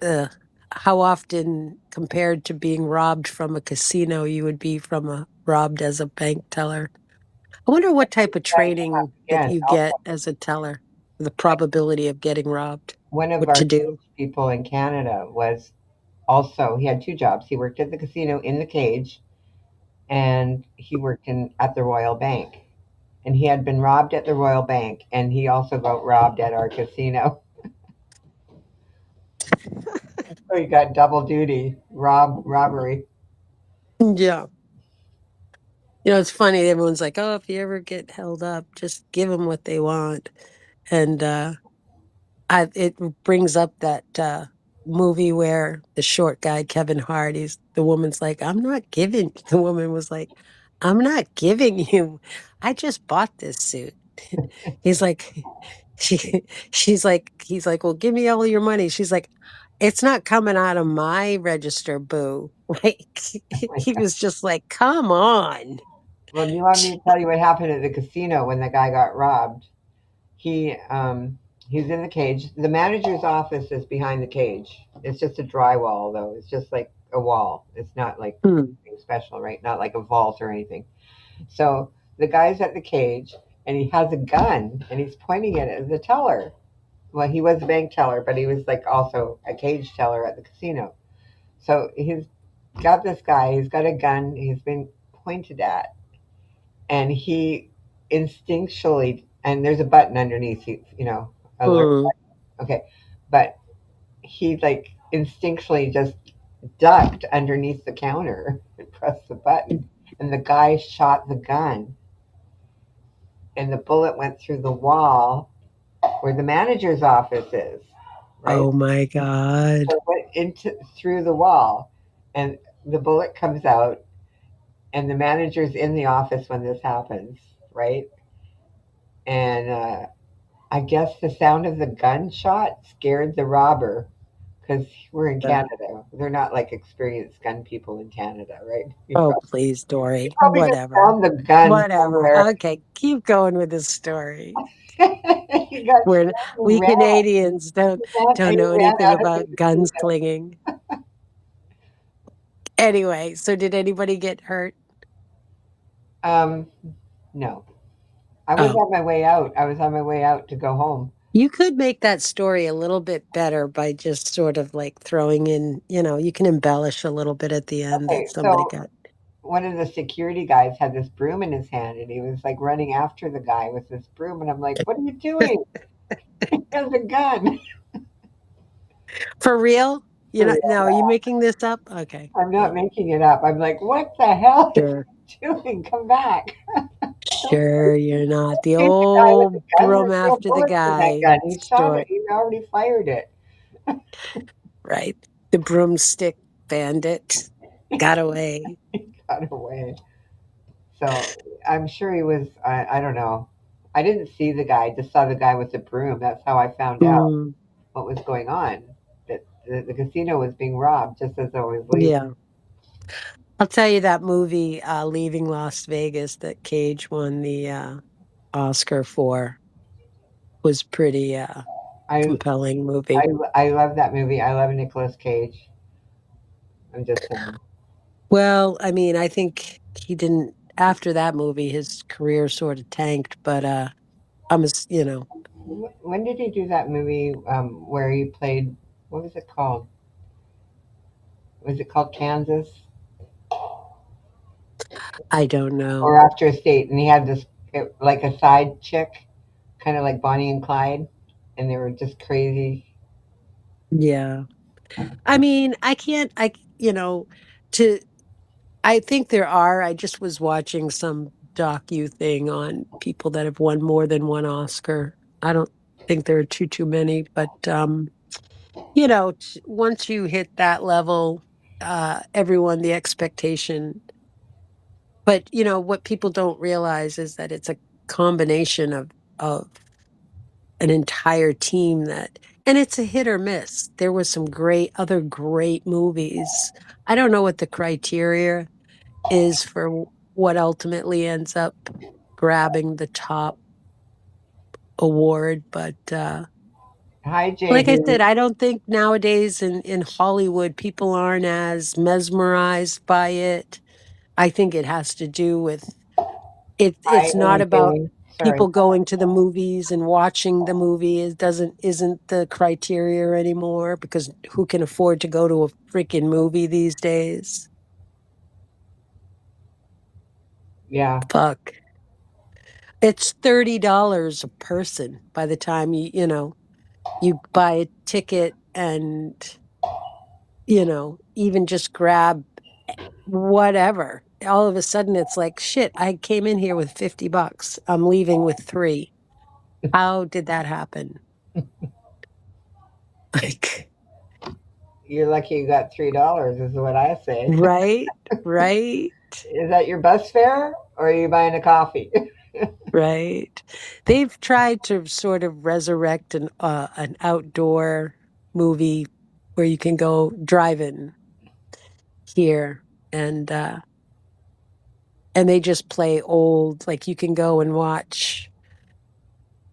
uh, how often compared to being robbed from a casino you would be from a robbed as a bank teller. I wonder what type of training that Again, you get as a teller, the probability of getting robbed, one of what our to do. people in Canada was also he had two jobs. He worked at the casino in the cage, and he worked at the Royal Bank. And he had been robbed at the Royal Bank, and he also got robbed at our casino. So he got double duty, robbery. Yeah. You know, it's funny. Everyone's like, "Oh, if you ever get held up, just give them what they want." And it brings up that movie where the short guy Kevin Hart, the woman's like, "I'm not giving." The woman was like, "I'm not giving you. I just bought this suit." He's like, she, he's like, "Well, give me all your money." She's like, "It's not coming out of my register, boo." Like he was just like, "Come on." Well, do you want me to tell you what happened at the casino when the guy got robbed? He's in the cage. The manager's office is behind the cage. It's just a drywall, though. It's just like a wall. It's not like Hmm. anything special, right? Not like a vault or anything. So the guy's at the cage, and he has a gun, and he's pointing it at the teller. Well, he was a bank teller, but he was like also a cage teller at the casino. So he's got this guy. He's got a gun. He's been pointed at, and he instinctually, and there's a button underneath, alert. Hmm. Okay, but he like instinctually just ducked underneath the counter and pressed the button, and the guy shot the gun, and the bullet went through the wall where the manager's office is, right? Oh my God. So it went into through the wall, and the bullet comes out, and the manager's in the office when this happens, right? And I guess the sound of the gunshot scared the robber because we're in Canada. They're not like experienced gun people in Canada, right? Oh, please, He Dory. probably just Whatever. found the gun Whatever. somewhere. Okay, keep going with the story. He got We're scared and we ran. Canadians don't And he know ran anything out of the about casino. gunslinging. Anyway, so did anybody get hurt? Um, no, I was Oh, on my way out. I was on my way out to go home. you could make that story a little bit better by just sort of like throwing in, you can embellish a little bit at the end that Okay, somebody so got. one of the security guys had this broom in his hand, and he was like running after the guy with this broom, and I'm like, "What are you doing? He has a gun." For real? You're For not, real. now, are you making this up? Okay. I'm not Well, making it up. I'm like, what the hell is sure. he doing? Come back. Don't Sure, you're not. The shoot the guy with the old gun. broom There's no after the bullets in that guy gun. He shot it. story, He already fired it. right? The broomstick bandit got away. Got away. So I'm sure he was, I don't know. I didn't see the guy, just saw the guy with the broom. That's how I found out Mm, what was going on. That the casino was being robbed just as I was leaving. yeah. I'll tell you that movie, Leaving Las Vegas, that Cage won the Oscar for, was pretty I, compelling movie. I love that movie. I love Nicolas Cage. I'm just saying. Well, I mean, I think he didn't, after that movie, his career sort of tanked, but When did he do that movie where he played? What was it called? Was it called Kansas I don't know. or After a State? And he had this like a side chick, kind of like Bonnie and Clyde, and they were just crazy. Yeah. I mean, I can't, to. I think there are. I just was watching some docu thing on people that have won more than one Oscar. I don't think there are too many, but once you hit that level, everyone the expectation. But what people don't realize is that it's a combination of an entire team and it's a hit or miss. There was some other great movies. I don't know what the criteria is for what ultimately ends up grabbing the top award, but Hi, like I JB. said, I don't think nowadays in Hollywood people aren't as mesmerized by it. I think it has to do with Hi, it's not Amy about Kaylee. Sorry. people going to the movies and watching the movie. It isn't the criteria anymore because who can afford to go to a freaking movie these days? Yeah. Fuck. It's $30 a person by the time you buy a ticket and even just grab whatever. All of a sudden it's like, shit, I came in here with $50. I'm leaving with three. How did that happen? Like, You're lucky you got $3, is what I say. right, right, Is that your bus fare or are you buying a coffee? right. They've tried to sort of resurrect an outdoor movie where you can go drive-in here and they just play old, like you can go and watch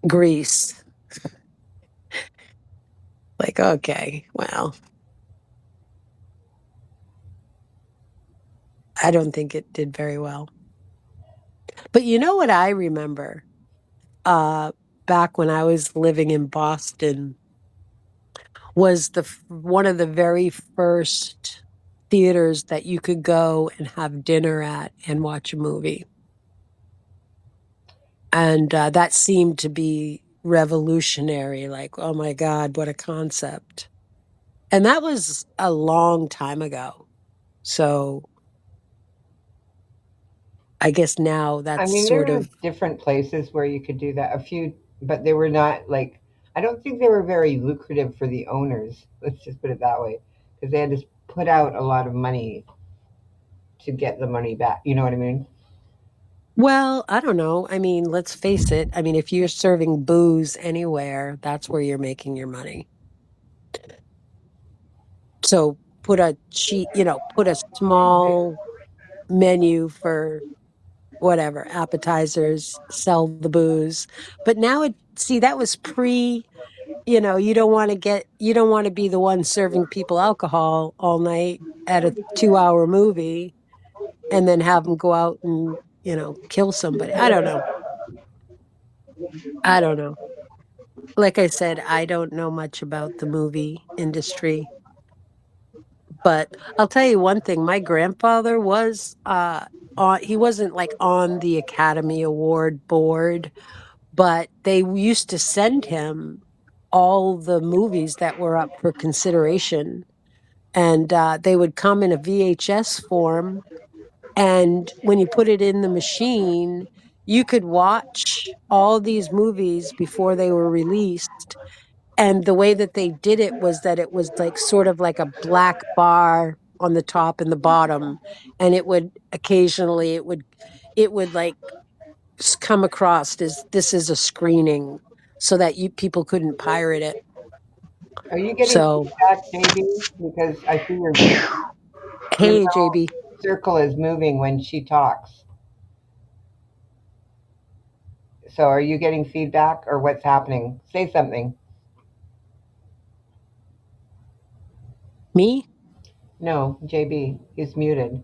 Grease. Like, okay, well, I don't think it did very well. But you know what I remember? Uh, Back when I was living in Boston was one of the very first theaters that you could go and have dinner at and watch a movie. And that seemed to be revolutionary. Like, oh my God, what a concept. And that was a long time ago. So I guess now I that's mean, there sort were of, different places where you could do that. A few, but they were not like, I don't think they were very lucrative for the owners. Let's just put it that way. Because they had to put out a lot of money to get the money back. You know what I mean? well, I don't know. I mean, let's face it. I mean, if you're serving booze anywhere, that's where you're making your money. So put a small menu for whatever, appetizers, sell the booze. But now see, that was you don't want to be the one serving people alcohol all night at a 2-hour movie and then have them go out and, kill somebody. I don't know. I don't know. Like I said, I don't know much about the movie industry, but I'll tell you one thing. My grandfather was he wasn't like on the Academy Award board, but they used to send him all the movies that were up for consideration. And they would come in a VHS form. And when you put it in the machine, you could watch all these movies before they were released. And the way that they did it was that it was like sort of like a black bar on the top and the bottom. And it would occasionally, it would like come across as this is a screening so that people couldn't pirate it. Are you getting So, feedback, JB? Because I see your hey, little JB. circle is moving when she talks. So are you getting feedback or what's happening? Say something. Me? No, JB. He's muted.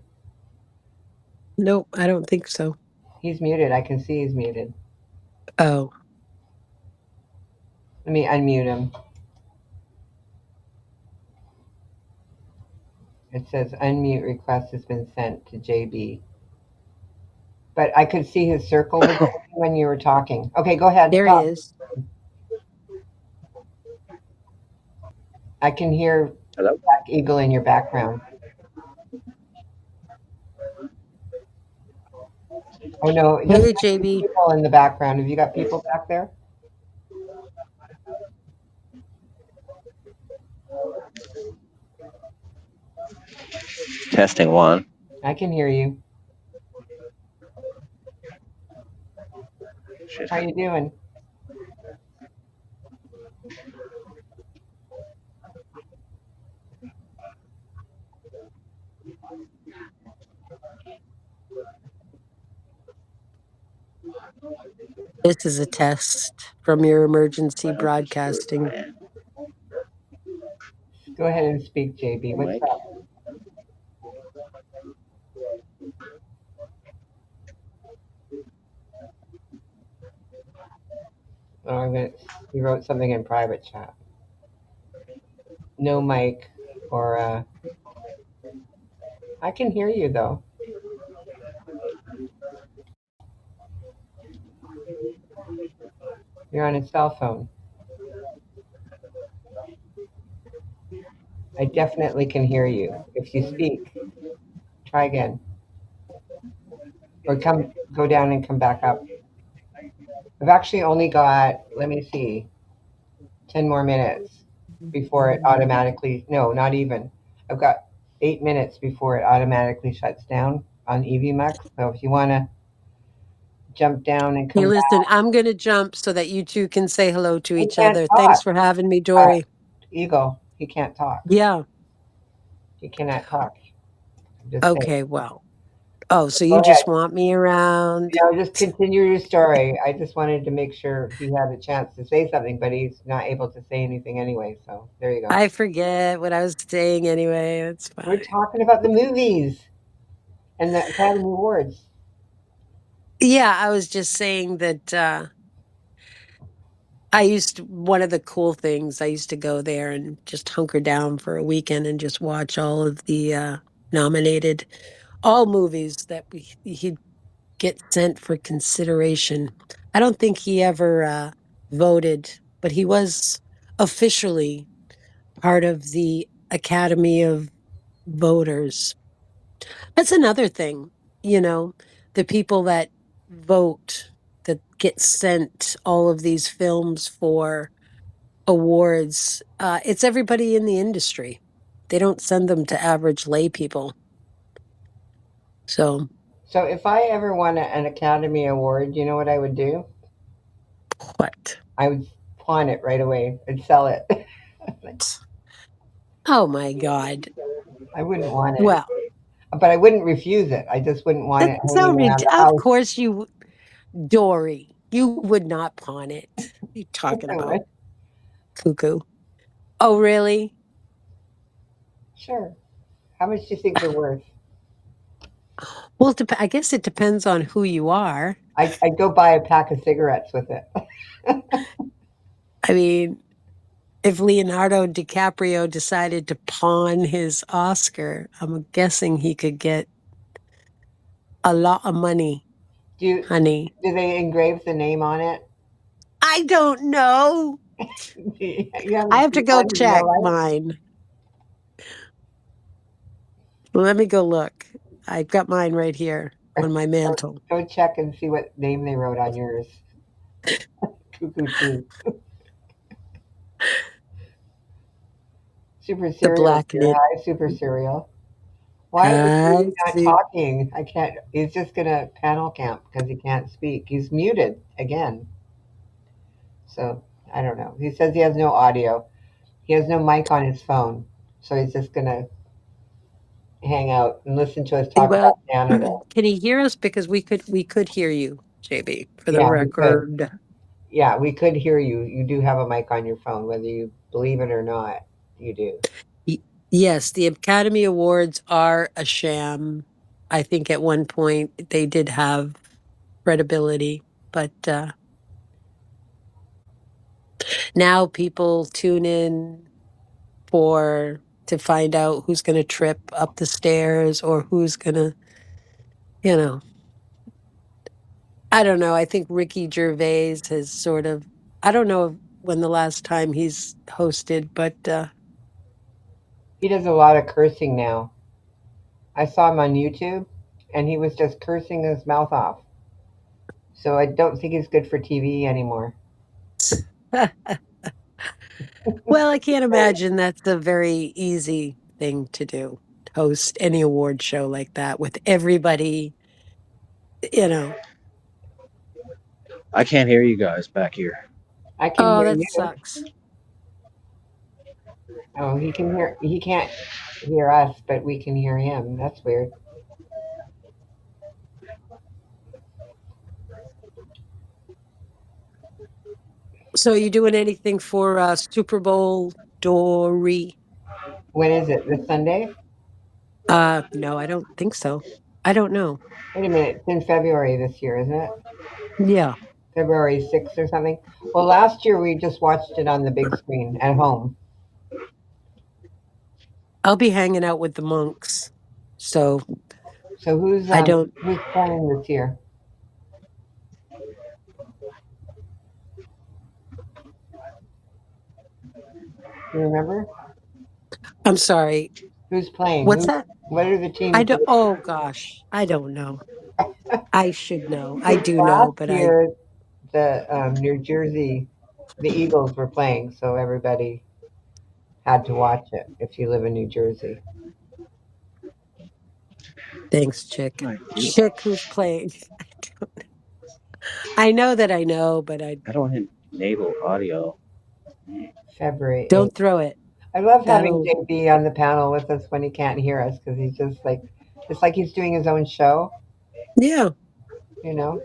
Nope, I don't think so. He's muted. I can see he's muted. Oh, Let me unmute him. It says unmute request has been sent to JB. But I could see his circle was moving when you were talking. Okay, go ahead. there he Talk. is. I can hear Hello? Black Eagle in your background. Oh no, it just Hey, has some JB. people in the background. Have you got people back there? Testing one. I can hear you. Shit. How you doing? This is a test from your emergency broadcasting. Go ahead and speak, JB. What's Mike. up? Oh, you wrote something in private chat. No mic, or I can hear you though. You're on a cell phone. I definitely can hear you. If you speak, try again. Or go down and come back up. I've actually only got, let me see, 10 more minutes before it automatically, no, not even. I've got 8 minutes before it automatically shuts down on EVMux. So if you want to jump down and Hey, come back, listen, I'm going to jump so that you two can say hello to he each can't other. talk. Thanks for having me, Dory. Eagle, he can't talk. Yeah. He cannot talk. Just saying. Okay, well. Oh, so Go you ahead. just want me around? Just continue your story. I just wanted to make sure he had a chance to say something, but he's not able to say anything anyway. So there you go. I forget what I was saying anyway. It's We're fine. talking about the movies and the Academy Awards. Yeah, I was just saying that one of the cool things, I used to go there and just hunker down for a weekend and just watch all of the nominated, all movies that he'd get sent for consideration. I don't think he ever voted, but he was officially part of the Academy of Voters. That's another thing, you know, the people that vote, that get sent all of these films for awards, it's everybody in the industry. They don't send them to average lay people. So, So if I ever won an Academy Award, you know what I would do? what? I would pawn it right away and sell it. Oh my God. I wouldn't want it, Well, but I wouldn't refuse it. I just wouldn't want that's it so hanging around the Of house. course Dory, you would not pawn it. What are you Yes, talking I about? would. Cuckoo. Oh, really? Sure. How much do you think they're worth? Well, I guess it depends on who you are. I'd go buy a pack of cigarettes with it. I mean, if Leonardo DiCaprio decided to pawn his Oscar, I'm guessing he could get a lot of money, Do you, honey. do they engrave the name on it? I don't know. You I haven't have to seen go one in real check life? mine. Let me go look. I've got mine right here on my Go, mantle. go check and see what name they wrote on yours. Cuckoo too. Super The cereal black here. knit. Hi, super cereal. Why is he I not see. talking? I can't. He's just gonna panel camp because he can't speak. He's muted again. So I don't know. He says he has no audio. He has no mic on his phone. So he's just gonna hang out and listen to us talk Well, about Canada. can he hear us? Because we could hear you, JB, for the Yeah, we could. record. Yeah, we could hear you. You do have a mic on your phone, whether you believe it or not. You do. Y- Yes, the Academy Awards are a sham. I think at one point they did have credibility, but now people tune in for to find out who's going to trip up the stairs or who's going to, you know, I don't know. I think Ricky Gervais has sort of, I don't know when the last time he's hosted, but He does a lot of cursing now. I saw him on YouTube, and he was just cursing his mouth off. So I don't think he's good for TV anymore. Well, I can't imagine that's a very easy thing to do. Host any award show like that with everybody, you know. I can't hear you guys back here. I can Oh, hear that you. sucks. Oh, he can hear. He can't hear us, but we can hear him. That's weird. So you doing anything for Super Bowl, Dory? When is it? This Sunday? No, I don't think so. I don't know. Wait a minute. It's in February this year, isn't it? Yeah. February 6th or something. Well, last year we just watched it on the big screen at home. I'll be hanging out with the monks. So So I don't who's playing this year? Do you remember? I'm sorry. Who's playing? What's that? What are the I teams? don't oh gosh. I don't know. I should know. I Because do know, last but I year the New Jersey, the Eagles were playing, so everybody had to watch it if you live in New Jersey. thanks, Chick. I Chick who's playing. I know that I know, but I don't enable audio. February 8th. don't throw it. I love having That'll JB on the panel with us when he can't hear us because he's just like, it's like he's doing his own show, yeah. you know.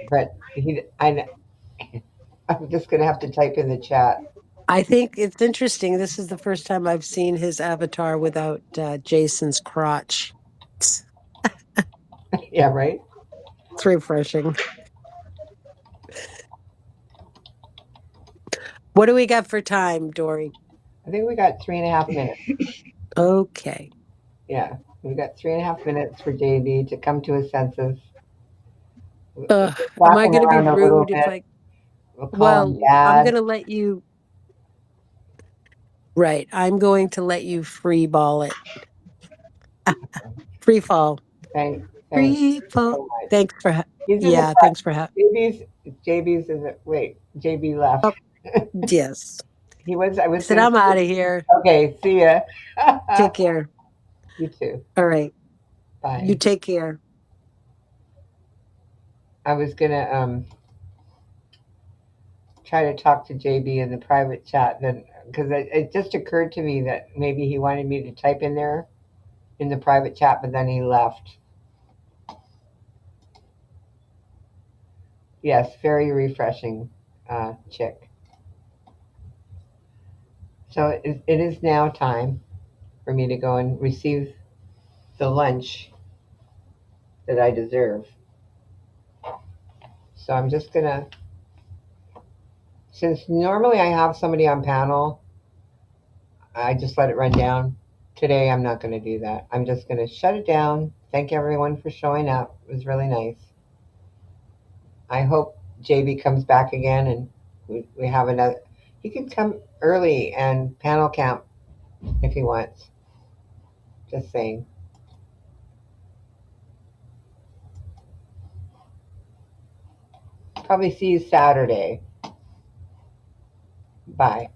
But I'm just gonna have to type in the chat. I think it's interesting. This is the first time I've seen his avatar without Jason's crotch. It's Yeah, right. refreshing. What do we got for time, Dory? I think we got 3.5 minutes. Okay. Yeah, we got 3.5 minutes for JB to come to his senses. Am Slap I him going to be around a little rude if bit. I? We'll call him Well, I'm Dad. going to let you. Right. I'm going to let you free ball it. Free fall. Thanks Free fall. so much. Thanks for. He's in the Yeah. front. Thanks for. JB's in the wait. JB left. Oh, yes. He was. I I was said gonna. I'm out of here. Okay. See ya. Take care. You too. All right. Bye. You take care. I was gonna try to talk to JB in the private chat then because it just occurred to me that maybe he wanted me to type in there in the private chat, but then he left. Yes, very refreshing, Chick. So it is now time for me to go and receive the lunch that I deserve. So I'm just gonna, since normally I have somebody on panel, I just let it run down. Today I'm not going to do that. I'm just going to shut it down. Thank everyone for showing up. It was really nice. I hope JB comes back again and we have another. He can come early and panel camp if he wants. Just saying. Probably see you Saturday. Bye.